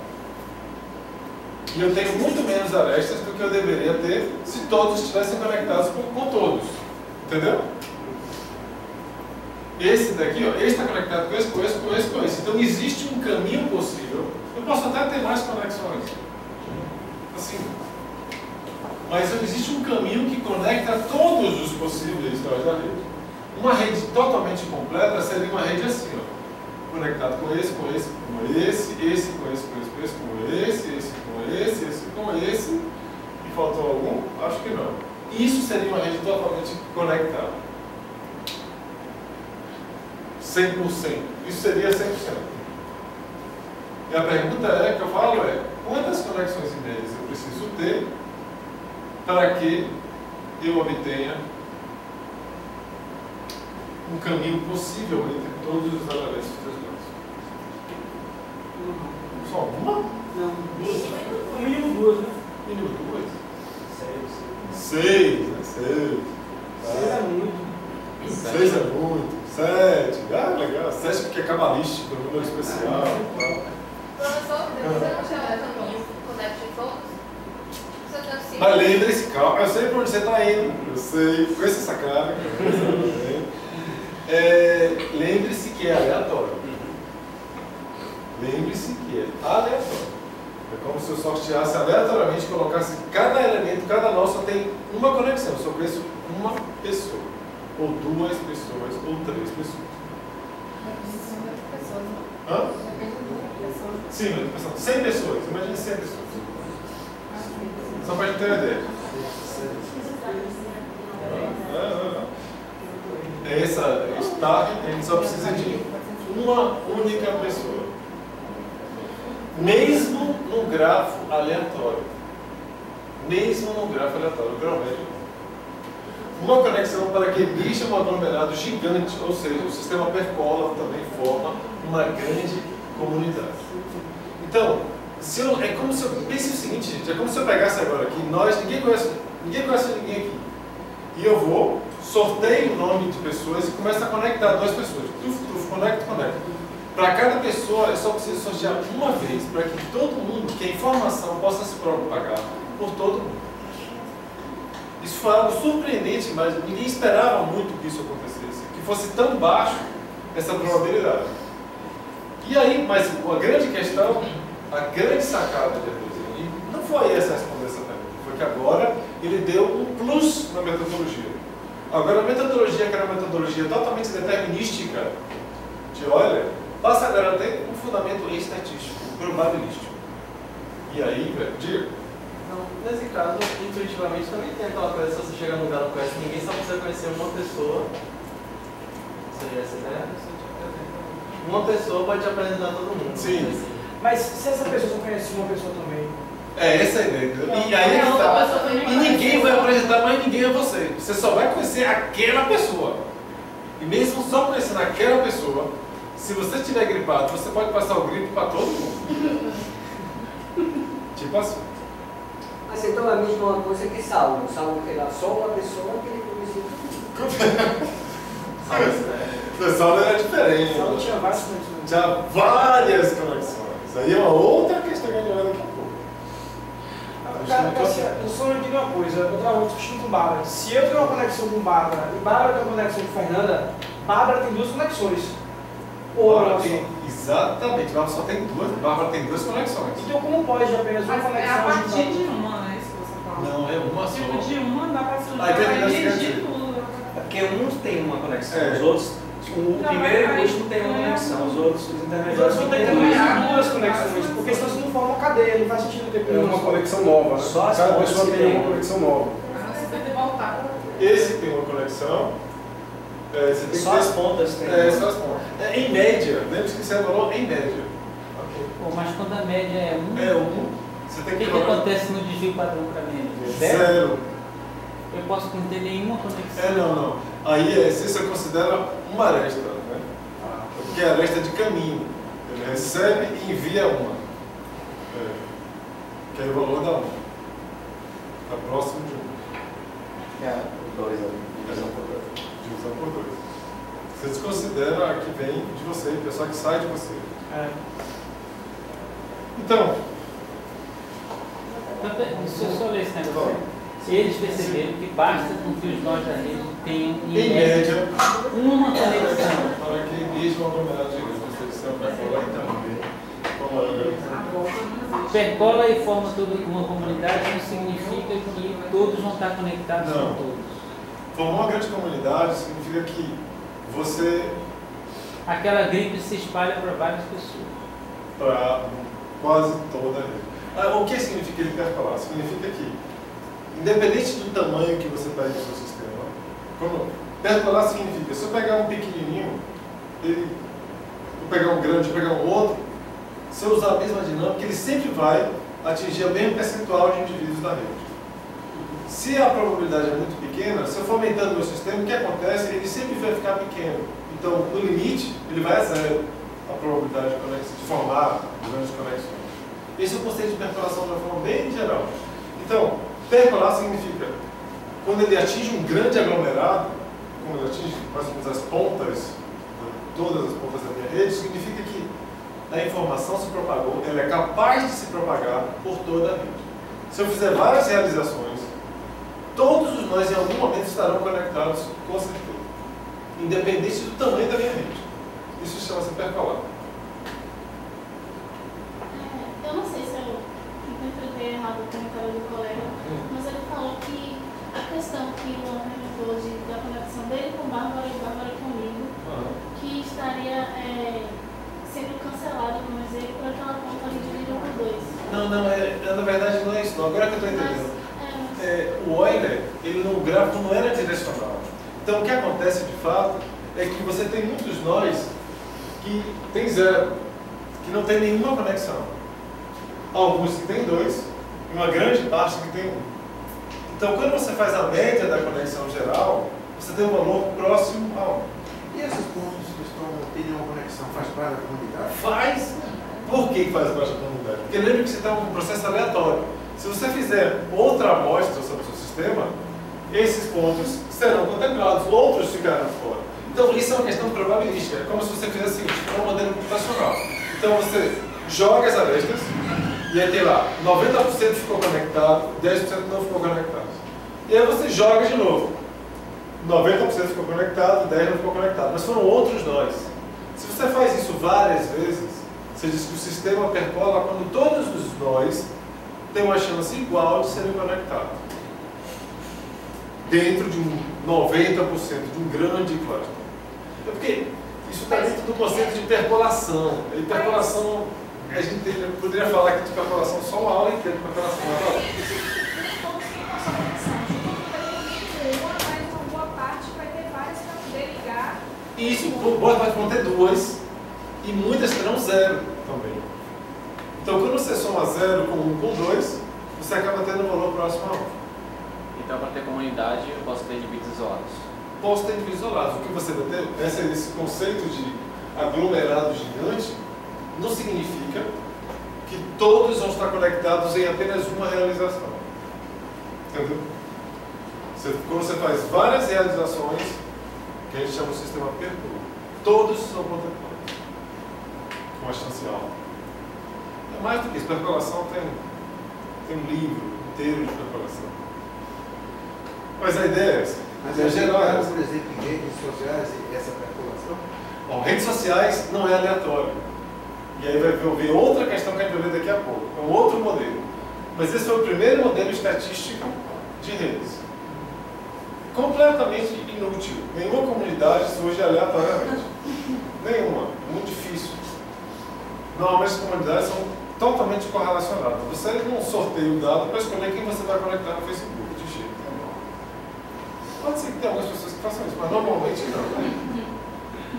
E eu tenho muito menos arestas do que eu deveria ter se todos estivessem conectados com todos. Entendeu? Esse daqui, ó, esse está conectado com esse, com esse, com esse, com esse. Então existe um caminho possível. Eu posso até ter mais conexões. Assim. Mas existe um caminho que conecta todos os possíveis nós da rede. Uma rede totalmente completa seria uma rede assim, ó. Conectado com esse, com esse, com esse, esse, com esse, com esse, com esse, com esse, com esse, esse com esse. E faltou algum? Acho que não. Isso seria uma rede totalmente conectada. 100%. Isso seria 100%. E a pergunta que eu falo é: quantas conexões em médias eu preciso ter para que eu obtenha um caminho possível entre todos os alarentes das duas? Só uma? Não. No mínimo 2, né? Mínimo 2? 6. 6, né? 6. 6 é muito. 6 é muito. 7. Ah, legal. 7 porque é cabalístico, é um número especial. Professor, depois eu não chamo também o conecte todos? Mas lembre-se, calma, eu sei por onde você está indo. Eu sei, conheço essa cara. Lembre-se que é aleatório. Lembre-se que é aleatório. É como se eu sorteasse aleatoriamente, colocasse cada elemento, cada nó só tem uma conexão. Eu só conheço uma pessoa, ou 2 pessoas, ou 3 pessoas. Hã? Sim, 100 pessoas. Imagine 100 pessoas. Só para a gente ter uma ideia. Essa estar, a gente só precisa de uma única pessoa. Mesmo num grafo aleatório. mesmo no grafo aleatório, o grão médio. Uma conexão para que exista um aglomerado gigante, ou seja, o sistema percola também forma uma grande comunidade. Então, é como se eu pense o seguinte, gente, é como se eu pegasse agora aqui, ninguém conhece ninguém aqui. E eu vou, sorteio o nome de pessoas e começo a conectar duas pessoas. Conecta. Para cada pessoa, eu só preciso sortear uma vez, para que todo mundo, que a informação possa se propagar por todo mundo. Isso foi algo surpreendente, mas ninguém esperava muito que isso acontecesse, que fosse tão baixo essa probabilidade. E aí, mas a grande questão, a grande sacada de Artesini, não foi essa responder essa pergunta, foi que agora ele deu um plus na metodologia. Agora a metodologia, que era uma metodologia totalmente determinística de Euler, passa agora a ter um fundamento estatístico, probabilístico. E aí, diga. Não, nesse caso, intuitivamente também tem aquela coisa, se você chegar num lugar e não conhece ninguém, só precisa conhecer uma pessoa. Seria essa ideia? Uma pessoa pode te apresentar todo mundo. Sim. Assim. Mas se essa pessoa só conhece uma pessoa também. É essa a ideia. E aí é que tá. E ninguém vai apresentar mais ninguém a você. Você só vai conhecer aquela pessoa. E mesmo só conhecendo aquela pessoa, se você estiver gripado, você pode passar o gripe para todo mundo. Tipo assim. Mas então é a mesma coisa que Saulo. Saulo era só uma pessoa que ele conhecia. Saulo era diferente. Saulo tinha várias conexões. Tinha várias conexões. Aí é uma outra questão que a gente vai daqui a pouco. Eu só não digo uma coisa, eu estava discutindo com Bárbara. Se eu tenho uma conexão com Bárbara e Bárbara tem uma conexão com Fernanda, Bárbara tem duas conexões. Bárbara tem, exatamente, Bárbara só tem duas, Bárbara tem duas conexões. Então como pode apenas uma Mas é conexão a partir juntar? de uma, né? Se você fala. Não, é uma só. Tipo, de uma dá pra se Ah, quer juntar dizer, e quer de dizer. tudo. É porque uns têm uma conexão, É. os outros, o primeiro e o último tem uma conexão, os outros, os Os intermediários outros não vão ter que têm ter uma. duas conexões, porque senão você não forma uma cadeia, não faz sentido ter É uma conexão nova, né? Só as Cada pontas pessoa que tem tem. uma conexão nova. Mas você tem que voltar. Esse tem uma conexão, você tem que Só ter. as pontas têm. Só as pontas. Em média, lembra que você falou em média. Pô, mas quando a média é 1, É um, você o tem que, que que acontece no desvio padrão para média? Zero. Eu posso não ter nenhuma conexão. Não. Aí você considera uma aresta, né? Porque é a aresta de caminho. Ele recebe e envia uma. Que é o valor da 1. Está próximo de 1. Que é o 2 ali, divisão por 2. Divisão por 2. Você desconsidera a que vem de você, a pessoa que sai de você. Então, Se eu só ler esse negócio, eles perceberam que basta com que os nós da rede tenham, em média, uma conexão. para que mesmo aglomerado de percepção vai falar então. Percola e forma toda uma comunidade não significa que todos vão estar conectados Não. com todos. Formar uma grande comunidade significa que você, Aquela gripe se espalha para várias pessoas. para quase toda a rede. O que significa ele percolar? Significa que, independente do tamanho que você pega no seu sistema, como percolar significa, se eu pegar um pequenininho, eu pegar um grande, eu pegar um outro, se eu usar a mesma dinâmica, ele sempre vai atingir o mesmo percentual de indivíduos da rede. Se a probabilidade é muito pequena, se eu for aumentando o meu sistema, o que acontece? Ele sempre vai ficar pequeno. Então, no limite, ele vai a zero, a probabilidade de formar grandes conexões. Esse é o conceito de percolação de uma forma bem geral. Então, percolar significa, quando ele atinge um grande aglomerado, quando ele atinge mais ou menos as pontas, todas as pontas da minha rede, significa que a informação se propagou, ela é capaz de se propagar por toda a rede. Se eu fizer várias realizações, todos os nós em algum momento estarão conectados, com certeza, independente do tamanho da minha rede. Isso chama-se percolar. Eu não sei se eu interpretei errado o comentário do colega, mas ele falou que a questão que o homem falou da conexão dele com Bárbara e Bárbara comigo, que estaria sendo cancelado, vamos dizer, por aquela conta dividida por 2. Não, na verdade não é isso não. Agora que eu estou entendendo. O Euler, ele no gráfico não era direcional. Então o que acontece de fato é que você tem muitos nós que tem zero, que não tem nenhuma conexão. Alguns que tem 2, e uma grande parte que tem 1. Então, quando você faz a média da conexão geral, você tem um valor próximo a 1. E esses pontos que têm uma conexão faz parte da comunidade? Faz. Por que faz parte da comunidade? Porque lembra que você está em um processo aleatório. Se você fizer outra amostra sobre o seu sistema, esses pontos serão contemplados, outros ficarão fora. Então, isso é uma questão probabilística. É como se você fizesse o seguinte, um modelo computacional. Então, você joga as arestas e aí tem lá, 90% ficou conectado, 10% não ficou conectado. E aí você joga de novo. 90% ficou conectado, 10% não ficou conectado. Mas foram outros nós. Se você faz isso várias vezes, você diz que o sistema percola quando todos os nós têm uma chance igual de serem conectados. Dentro de um 90%, de um grande cluster. É porque isso está dentro do conceito de percolação. E percolação, a gente poderia falar aqui de percolação só uma aula inteira de percolação. E isso, boa parte vão ter 2 e muitas terão 0 também. Então, quando você soma 0 com 1 com 2, você acaba tendo um valor próximo a 1. Então, para ter comunidade, eu posso ter indivíduos isolados. Posso ter indivíduos isolados. O que você vai ter, esse conceito de aglomerado gigante, não significa que todos vão estar conectados em apenas uma realização. Entendeu? Quando você faz várias realizações, que a gente chama de sistema perpétuo, todos são contemplados com a chance alta. É mais do que isso. Percolação tem um livro inteiro de percolação. Mas a ideia é essa. Mas é geral, por exemplo, em redes sociais, essa percolação? Bom, redes sociais não é aleatório. E aí vai ver outra questão que a gente vai ver daqui a pouco. É um outro modelo. Mas esse foi o primeiro modelo estatístico de redes. Completamente inútil. Nenhuma comunidade surge aleatoriamente. Nenhuma. Muito difícil. Normalmente as comunidades são totalmente correlacionadas. Você não sorteia o dado para escolher quem você vai conectar no Facebook. De jeito nenhum. Pode ser que tenha algumas pessoas que façam isso, mas normalmente não.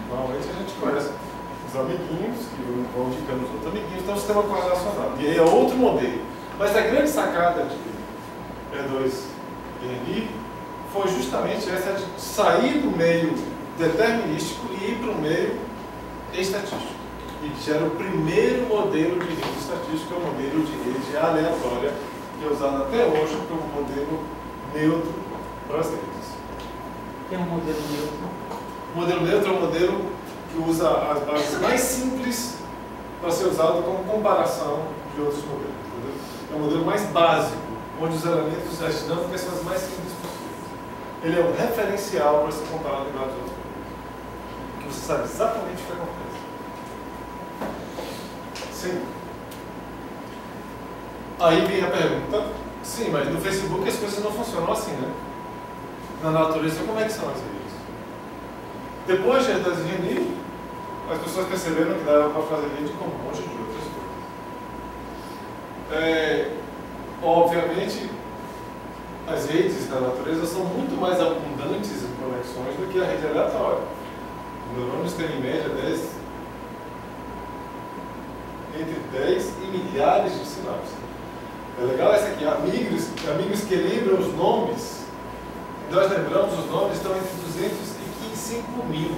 Normalmente a gente conhece os amiguinhos que vão indicando os outros amiguinhos, então o sistema correlacionado. E aí é outro modelo. Mas a grande sacada de E2GNI foi justamente essa de sair do meio determinístico e ir para o meio estatístico. E que era o primeiro modelo de rede estatística, o modelo de rede aleatória, que é usado até hoje como modelo neutro para as redes. Tem um modelo neutro. O modelo neutro é um modelo que usa as bases mais simples para ser usado como comparação de outros modelos. Entendeu? É o modelo mais básico, onde os elementos das dinâmicas são as mais simples possíveis. Ele é um referencial para ser comparado com vários outros modelos. Que você sabe exatamente o que acontece. Sim. Aí vem a pergunta, sim, mas no Facebook as coisas não funcionam assim, né? Na natureza, como é que são as redes? Depois de E2GNI, as pessoas perceberam que dava para fazer rede com um monte de outras coisas. Obviamente, as redes da natureza são muito mais abundantes em conexões do que a rede aleatória. Os neurônios têm em média entre 10 e milhares de sinapses. É legal essa aqui, amigos que lembram os nomes. Nós lembramos os nomes, estão entre 200 e 5 mil.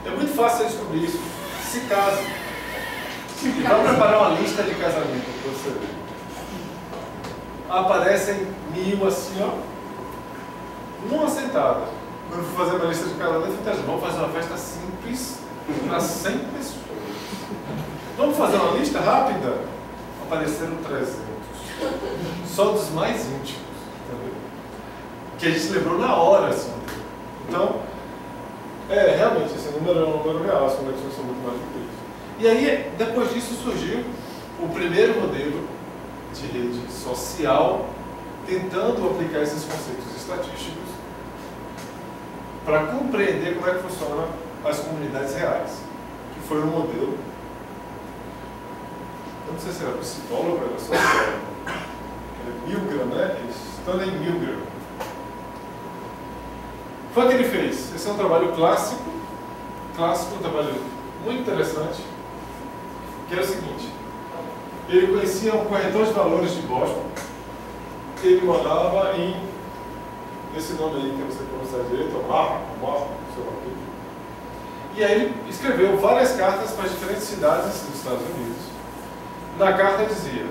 É muito fácil descobrir isso. Se case. E vai preparar uma lista de casamento para você ver. Aparecem 1000 assim, ó, numa sentada. Quando for fazer uma lista de casamento, vamos fazer uma festa simples para 100 pessoas. Vamos fazer uma lista rápida? Apareceram 300. Só dos mais íntimos. Entendeu? Que a gente lembrou na hora, assim. Então, realmente, esse número é um número real, as conexões são muito mais do que isso. E aí, depois disso, surgiu o primeiro modelo de rede social, tentando aplicar esses conceitos estatísticos para compreender como é que funcionam as comunidades reais, que foi um modelo, eu não sei se era psicólogo, era sociólogo, Milgram, né? Stanley Milgram. Foi o que ele fez. Esse é um trabalho clássico, um trabalho muito interessante, que é o seguinte: Ele conhecia um corretor de valores de Boston. Ele morava em esse nome aí que você pronuncia direito, Omar, sei lá o quê. E aí ele escreveu várias cartas para diferentes cidades dos Estados Unidos. Na carta dizia: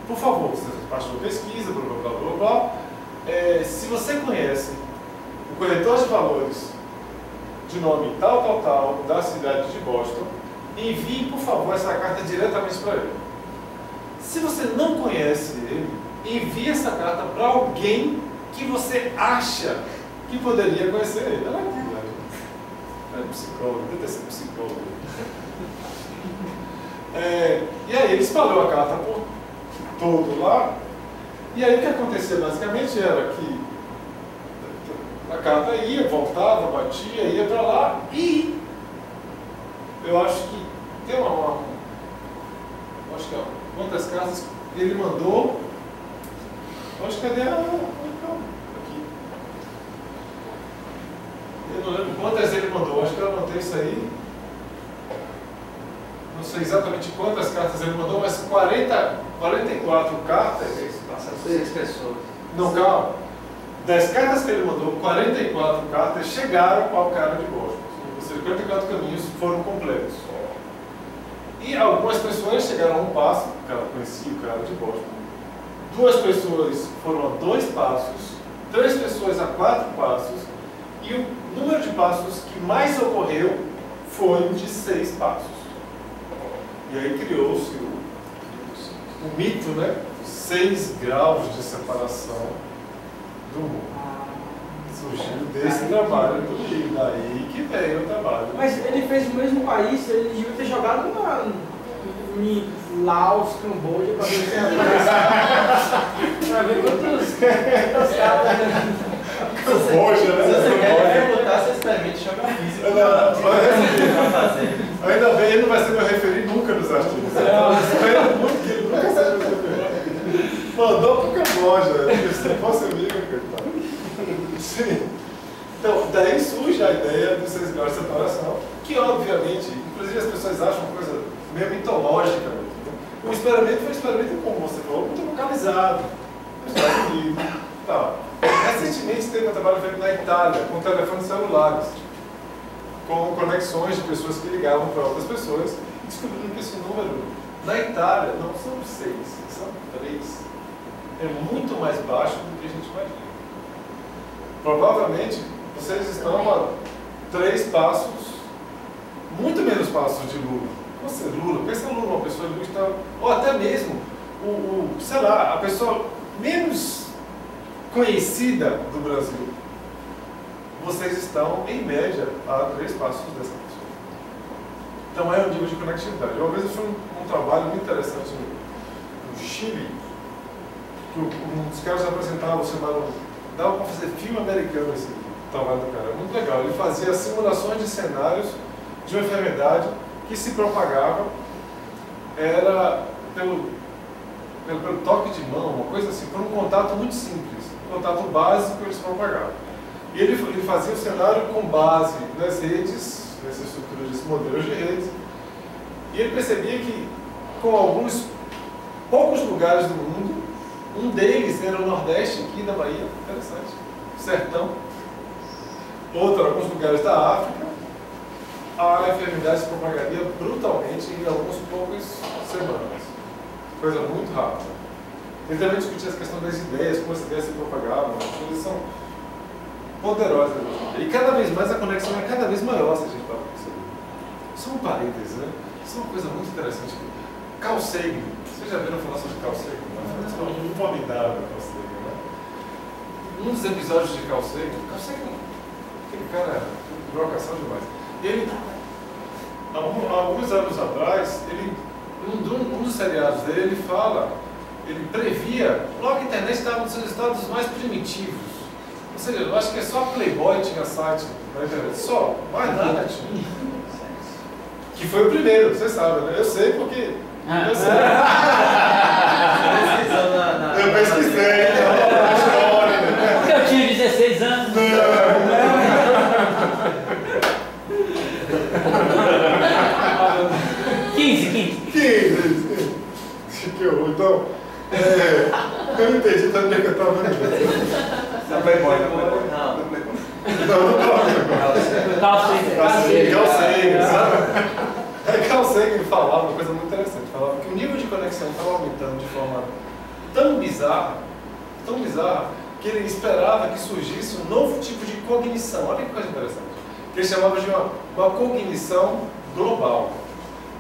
por favor, você faz sua pesquisa, blá blá blá blá blá. Se você conhece o corretor de valores de nome tal, tal, tal, da cidade de Boston, envie, por favor, essa carta diretamente para ele. Se você não conhece ele, envie essa carta para alguém que você acha que poderia conhecer ele. Olha aqui, é psicólogo, deve ser psicólogo. E aí ele espalhou a carta por todo lá. E aí o que acontecia basicamente era que a carta ia, voltava, batia, ia para lá e eu acho que tem acho que quantas cartas ele mandou. Acho que cadê aqui. Eu não lembro quantas ele mandou, acho que eu anotei isso aí. Não sei exatamente quantas cartas ele mandou, mas 44 cartas. 6 pessoas. Não, calma. Das cartas que ele mandou, 44 cartas chegaram ao cara de Boston. Ou seja, 44 caminhos foram completos. E algumas pessoas chegaram a um passo, o cara conhecia o cara de Boston. 2 pessoas foram a 2 passos, 3 pessoas a 4 passos, e o número de passos que mais ocorreu foi de 6 passos. E aí criou-se o mito, né? 6 graus de separação do mundo. Surgiu desse trabalho do livro, daí que veio o trabalho. Mas ele fez o mesmo país, ele devia ter jogado em Laos, Camboja, para ver se para ver quantos caras. Camboja, né? Se você quer perguntar, você experimente jogar física. Ainda bem, ele não vai ser meu referido nunca nos artigos. Eu espero muito que ele nunca seja meu referido. Mandou pro Camboja, se fosse amigo, coitado. Sim. Então, daí surge a ideia dos 6 graus de separação, que obviamente, inclusive as pessoas acham uma coisa meio mitológica. Né? O experimento foi um experimento, como você falou, muito localizado, nos Estados Unidos. Tá. Recentemente teve um trabalho feito na Itália, com telefones celulares, com conexões de pessoas que ligavam para outras pessoas, e descobriram que esse número, na Itália, não são 6, são 3. É muito mais baixo do que a gente imagina. Provavelmente, vocês estão a 3 passos, muito menos passos de Lula. Você, Lula, pensa em Lula, uma pessoa de luz, ou até mesmo, sei lá, a pessoa menos conhecida do Brasil. Vocês estão, em média, a 3 passos dessa pessoa. Então é um nível de conectividade. Uma vez eu fui um trabalho muito interessante no Chile, que um dos caras apresentava, dava para fazer filme americano esse trabalho do cara, muito legal. Ele fazia simulações de cenários de uma enfermidade que se propagava, era pelo toque de mão, uma coisa assim, por um contato muito simples, um contato básico que eles propagavam. E ele fazia o cenário com base nas redes, nessa estrutura desse modelo de redes, e ele percebia que com alguns poucos lugares do mundo, um deles era o Nordeste aqui da Bahia, interessante, sertão, outro alguns lugares da África, a enfermidade se propagaria brutalmente em algumas poucas semanas, coisa muito rápida. Ele também discutia essa questão das ideias, como as ideias se propagavam, eles são poderosas. E cada vez mais a conexão é cada vez maior, se a gente para perceber. Só um parênteses, né? Isso é uma coisa muito interessante. Carl Sagan, vocês já viram falar sobre Carl Sagan? É um formidável Carl Sagan, né? Um dos episódios de Carl Sagan, aquele cara provocação demais. Ele, alguns anos atrás, um dos seriados dele, ele previa, logo que a internet estava nos seus estados mais primitivos. Ou seja, eu acho que é só Playboy tinha site na internet, só, mais nada tinha. Que foi o primeiro, você sabe, né? Eu sei porque... Eu sei. Eu pesquisei, então, história, né? Porque eu tinha 16 anos. 15. Eu entendi também que eu estava vendo. Não Playboy, não. Carl Sagan, sabe? Carl Sagan falava uma coisa muito interessante. Falava que o nível de conexão estava aumentando de forma tão bizarra, que ele esperava que surgisse um novo tipo de cognição. Olha que coisa interessante. Que ele chamava de uma cognição global,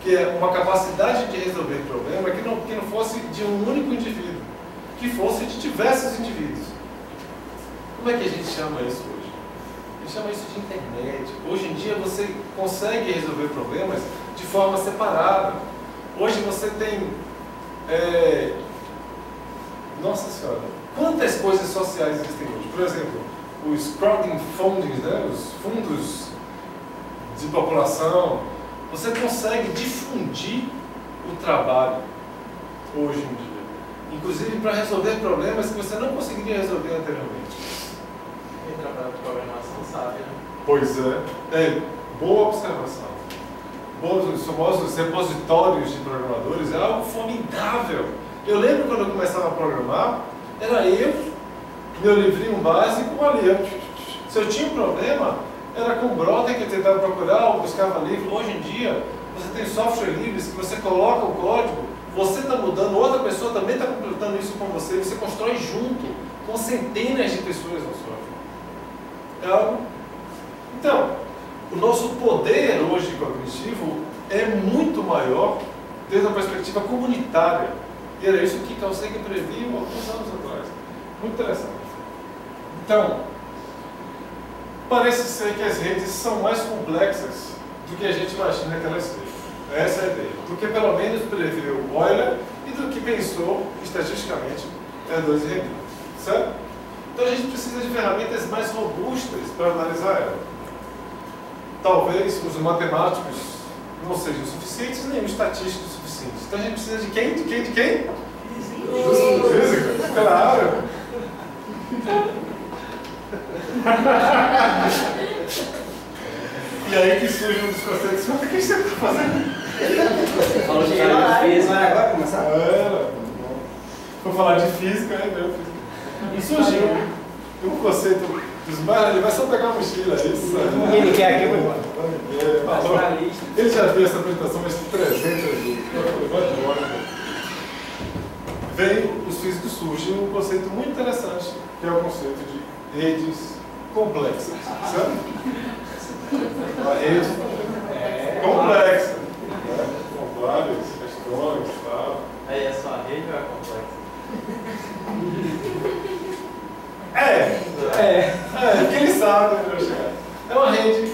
que é uma capacidade de resolver problemas que não fosse de um único indivíduo, que fosse de diversos indivíduos. Como é que a gente chama isso hoje? A gente chama isso de internet. Hoje em dia você consegue resolver problemas de forma separada. Hoje você tem... Nossa Senhora, quantas coisas sociais existem hoje? Por exemplo, os crowdfunding, né? Os fundos de população. Você consegue difundir o trabalho hoje em dia, inclusive para resolver problemas que você não conseguiria resolver anteriormente. Quem trabalha com programação sabe, né? Pois é, boa observação. Os famosos repositórios de programadores é algo formidável. Eu lembro quando eu começava a programar, era eu, meu livrinho básico ali. Se eu tinha um problema, era com o brother que eu tentava procurar ou buscava livro. Hoje em dia, você tem software livres que você coloca o código, você está mudando, outra pessoa também está completando isso com você, você constrói junto, com centenas de pessoas no software. É algo... Então, o nosso poder hoje cognitivo é muito maior desde a perspectiva comunitária. E era isso que Carl Sagan previu alguns anos atrás. Muito interessante. Então, parece ser que as redes são mais complexas do que a gente imagina que elas sejam. Essa é a ideia. Do que pelo menos preveu Euler e do que pensou estatisticamente Edwards e René. Certo? Então a gente precisa de ferramentas mais robustas para analisar ela. Talvez os matemáticos não sejam suficientes, nem os estatísticos suficientes. Então a gente precisa de quem? De quem? De quem? Física. Claro. E aí que surge um dos conceitos. Mas o que você está fazendo? Falou de física. Vai agora começar? Vou falar de física, né? E surgiu um conceito dos mais... Ele vai só pegar a mochila, é isso? Ele quer aqui, vai embora. Ele já viu essa apresentação mais de 300 vezes. Vai embora. Veio, os físicos surgem um conceito muito interessante, que é o conceito de redes complexas. Sabe? Uma rede complexa, né? Com várias questões e tal. Aí é só a rede ou é complexa? Porque eles sabem onde vai chegar. É uma rede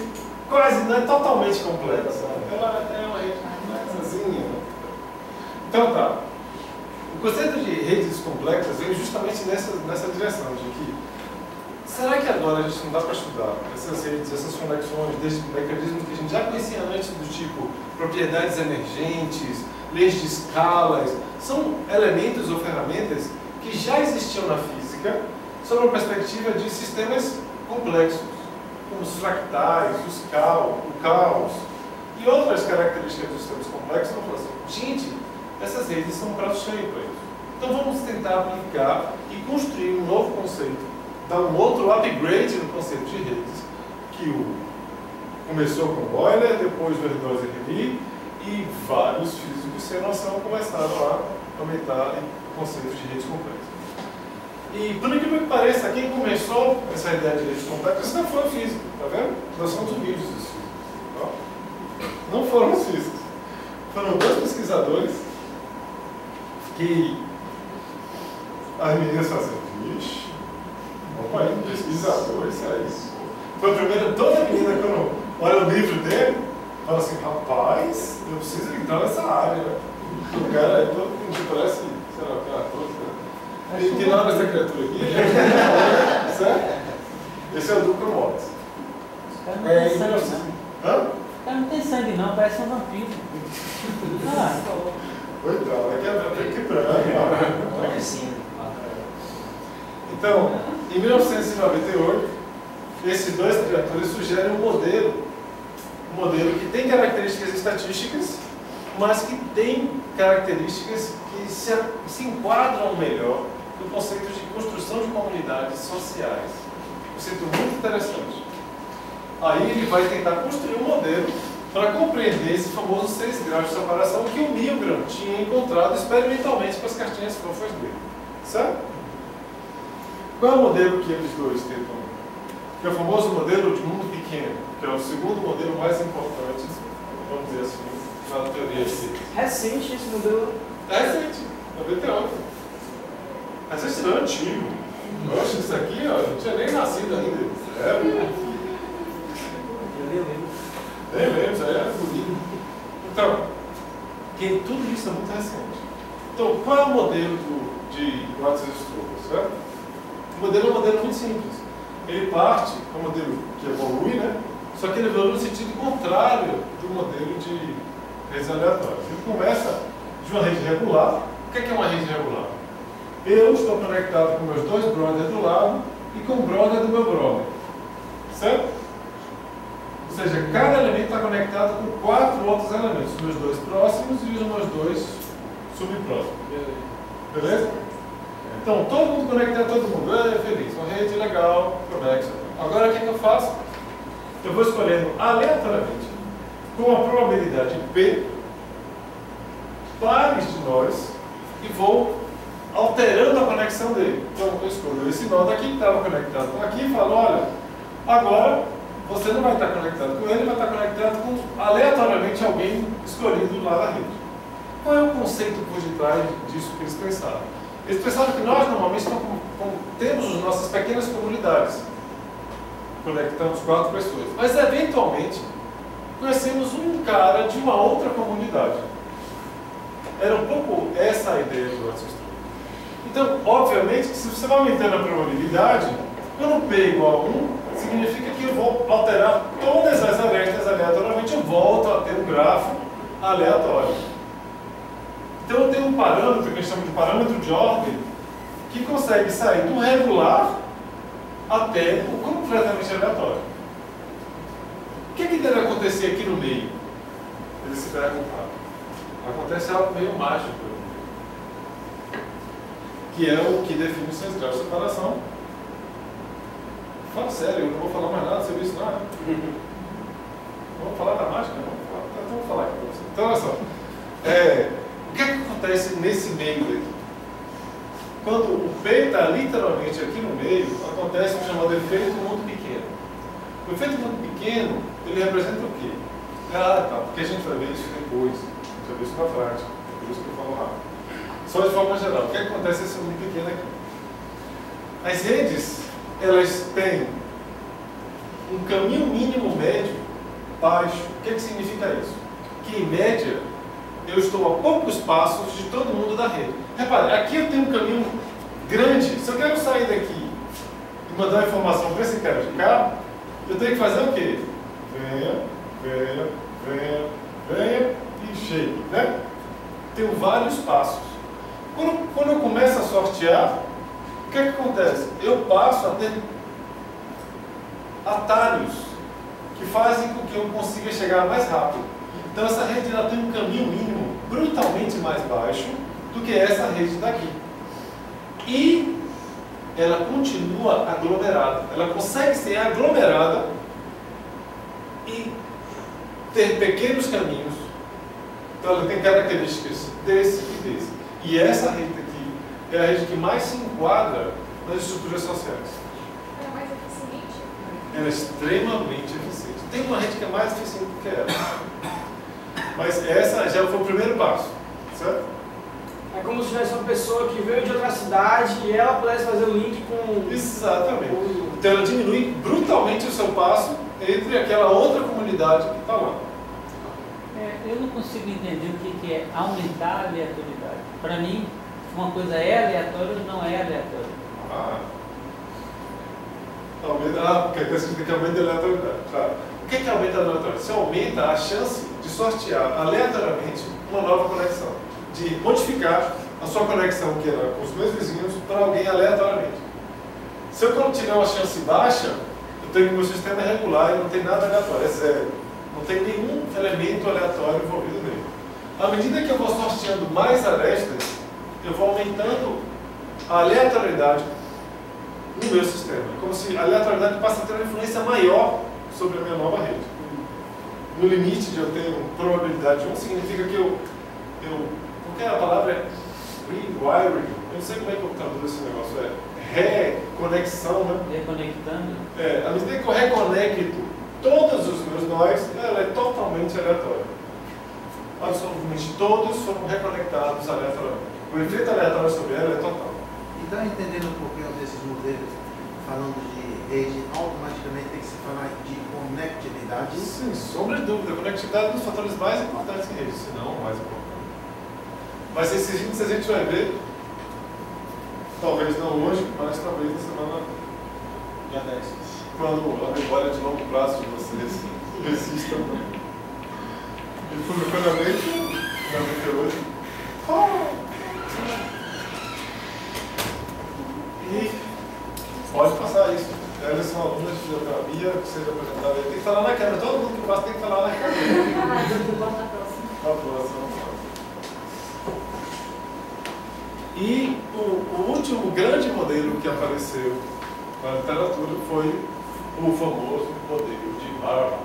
quase, não é totalmente complexa. Ela é uma rede complexazinha. Então tá. O conceito de redes complexas veio justamente nessa direção, de que será que agora a gente não dá para estudar essas redes, essas conexões, desde mecanismos que a gente já conhecia antes, do tipo propriedades emergentes, leis de escalas, são elementos ou ferramentas que já existiam na física sob uma perspectiva de sistemas complexos, como os fractais, o caos e outras características dos sistemas complexos. Então, assim, gente, essas redes são um prato cheio para isso. Então vamos tentar aplicar e construir um novo conceito, dar um outro upgrade no conceito de redes, que começou com Euler, depois Verdós e René, e vários físicos sem noção começaram a aumentar o conceito de redes complexas. E por incrível que pareça, quem começou essa ideia de redes complexas não foi o físico, tá vendo? Nós somos humildes dos físicos. Não foram os físicos. Foram dois pesquisadores que as meninas faziam, ixi, opa, aí, pesquisador, isso aí. Foi a primeira, toda menina quando olha o livro dele, fala assim, rapaz, eu preciso entrar nessa área, né? O cara é todo mundo parece, sei lá, que é ator, né? Tem nada dessa criatura aqui, certo? Esse é o Duca Mottes. Não tem sangue, não. Hã? O cara não tem sangue, não, parece um vampiro. Coitado, é que então, em 1998, esses dois criadores sugerem um modelo que tem características estatísticas, mas que tem características que se enquadram melhor do conceito de construção de comunidades sociais. Um conceito muito interessante. Aí ele vai tentar construir um modelo para compreender esse famoso 6 graus de separação que o Milgram tinha encontrado experimentalmente com as cartinhas fofas dele. Certo? Qual é o modelo que eles dois tentam? Que é o famoso modelo de mundo pequeno, que é o segundo modelo mais importante, vamos dizer assim, na teoria de si. Recente esse modelo. É recente, 98. Mas esse não é antigo. Eu acho que isso aqui, ó, não tinha nem nascido ainda. É, Eu nem lembro. nem lembro, isso aí era bonito. Então, que tudo isso é muito recente. Então, qual é o modelo de Wadsworth, certo? O modelo é um modelo muito simples. Ele parte, é um modelo que evolui, né? Só que ele evolui no sentido contrário do modelo de redes aleatórias. Ele começa de uma rede regular. O que é uma rede regular? Eu estou conectado com meus 2 brothers do lado e com o brother do meu brother. Certo? Ou seja, cada elemento está conectado com 4 outros elementos. Os meus 2 próximos e os meus 2 subpróximos. Beleza? Então, todo mundo conecta a todo mundo. É feliz. Uma rede legal, conexa. Agora, o que eu faço? Eu vou escolhendo aleatoriamente, com a probabilidade P, pares de nós e vou alterando a conexão dele. Então, eu escolho esse nó daqui que estava conectado com aqui e falo, olha, agora você não vai estar conectado com ele, vai estar conectado com aleatoriamente alguém escolhido lá na rede. Qual é o conceito por detrás disso que eles pensaram? Eles pensaram que nós, normalmente, temos as nossas pequenas comunidades. Conectamos 4 pessoas. Mas, eventualmente, conhecemos um cara de uma outra comunidade. Era um pouco essa a ideia do Wadsworth. Então, obviamente, que se você vai aumentando a probabilidade, quando P é igual a 1, significa que eu vou alterar todas as arestas aleatoriamente, eu volto a ter um grafo aleatório. Então eu tenho um parâmetro, que a gente chama de parâmetro de ordem, que consegue sair do regular até o completamente aleatório. O que deve acontecer aqui no meio? Eles se perguntaram. Acontece algo meio mágico, que é o que define os 6 graus de separação. Fala sério, eu não vou falar mais nada sobre isso, não. Vamos falar da mágica? Então vou falar aqui para você. Então, olha só. O que acontece nesse meio aqui? Quando o P está literalmente aqui no meio, acontece o chamado efeito mundo pequeno. O efeito mundo pequeno, ele representa o quê? Ah, tá, porque a gente vai ver isso depois. A gente vai ver isso na prática. É por isso que eu falo rápido. Só de forma geral, o que acontece nesse mundo pequeno aqui? As redes, elas têm um caminho mínimo médio baixo. O que significa isso? Que, em média, eu estou a poucos passos de todo mundo da rede. Repare, aqui eu tenho um caminho grande. Se eu quero sair daqui e mandar uma informação para esse cara de cá, eu tenho que fazer o quê? Venha e chegue, né? Tenho vários passos. Quando eu começo a sortear, o que acontece? Eu passo a ter atalhos que fazem com que eu consiga chegar mais rápido. Então essa rede ela tem um caminho mínimo brutalmente mais baixo do que essa rede daqui. E ela continua aglomerada. Ela consegue ser aglomerada e ter pequenos caminhos. Então ela tem características desse e desse. E essa rede aqui é a rede que mais se enquadra nas estruturas sociais. Ela é mais eficiente? Ela é extremamente eficiente. Tem uma rede que é mais eficiente do que ela. Mas essa já foi o primeiro passo, certo? É como se tivesse uma pessoa que veio de outra cidade e ela pudesse fazer o link com... Exatamente. Então ela diminui brutalmente o seu passo entre aquela outra comunidade que está lá. Eu não consigo entender o que é aumentar a aleatoriedade. Para mim, uma coisa é aleatória ou não é aleatória. Porque está escrito que aumenta a aleatoriedade. Tá. O que é aumenta a aleatoriedade? Você aumenta a chance de sortear aleatoriamente uma nova conexão. De modificar a sua conexão, que era com os meus vizinhos, para alguém aleatoriamente. Se eu tiver uma chance baixa, eu tenho que meu sistema é regular e não tem nada aleatório, é zero. Não tem nenhum elemento aleatório envolvido nele. À medida que eu vou sorteando mais arestas, eu vou aumentando a aleatoriedade no meu sistema. É como se a aleatoriedade passa a ter uma influência maior sobre a minha nova rede. No limite de eu ter uma probabilidade de 1, significa que porque a palavra é rewiring, eu não sei como é que eu traduzo esse negócio, é reconexão, né? Reconectando. À medida que eu reconecto todos os meus nós, ela é totalmente aleatória. Absolutamente todos foram reconectados aleatoriamente. O efeito aleatório sobre ela é total. E está entendendo um pouquinho desses modelos, falando de rede, automaticamente tem que se falar de conectividade? Sem sombra de dúvida, a conectividade é um dos fatores mais importantes em rede, se não o mais importante. Mas esses índices a gente vai ver, talvez não hoje, mas talvez na semana Dia 10. quando a memória de longo prazo de vocês resista. E publicamente, 98. E pode passar isso. Elas são alunas de fisioterapia, que seja apresentada. Tem que falar na câmera, todo mundo que passa tem que falar na câmera. A próxima. E o último grande modelo que apareceu na literatura foi o famoso modelo de Barbour.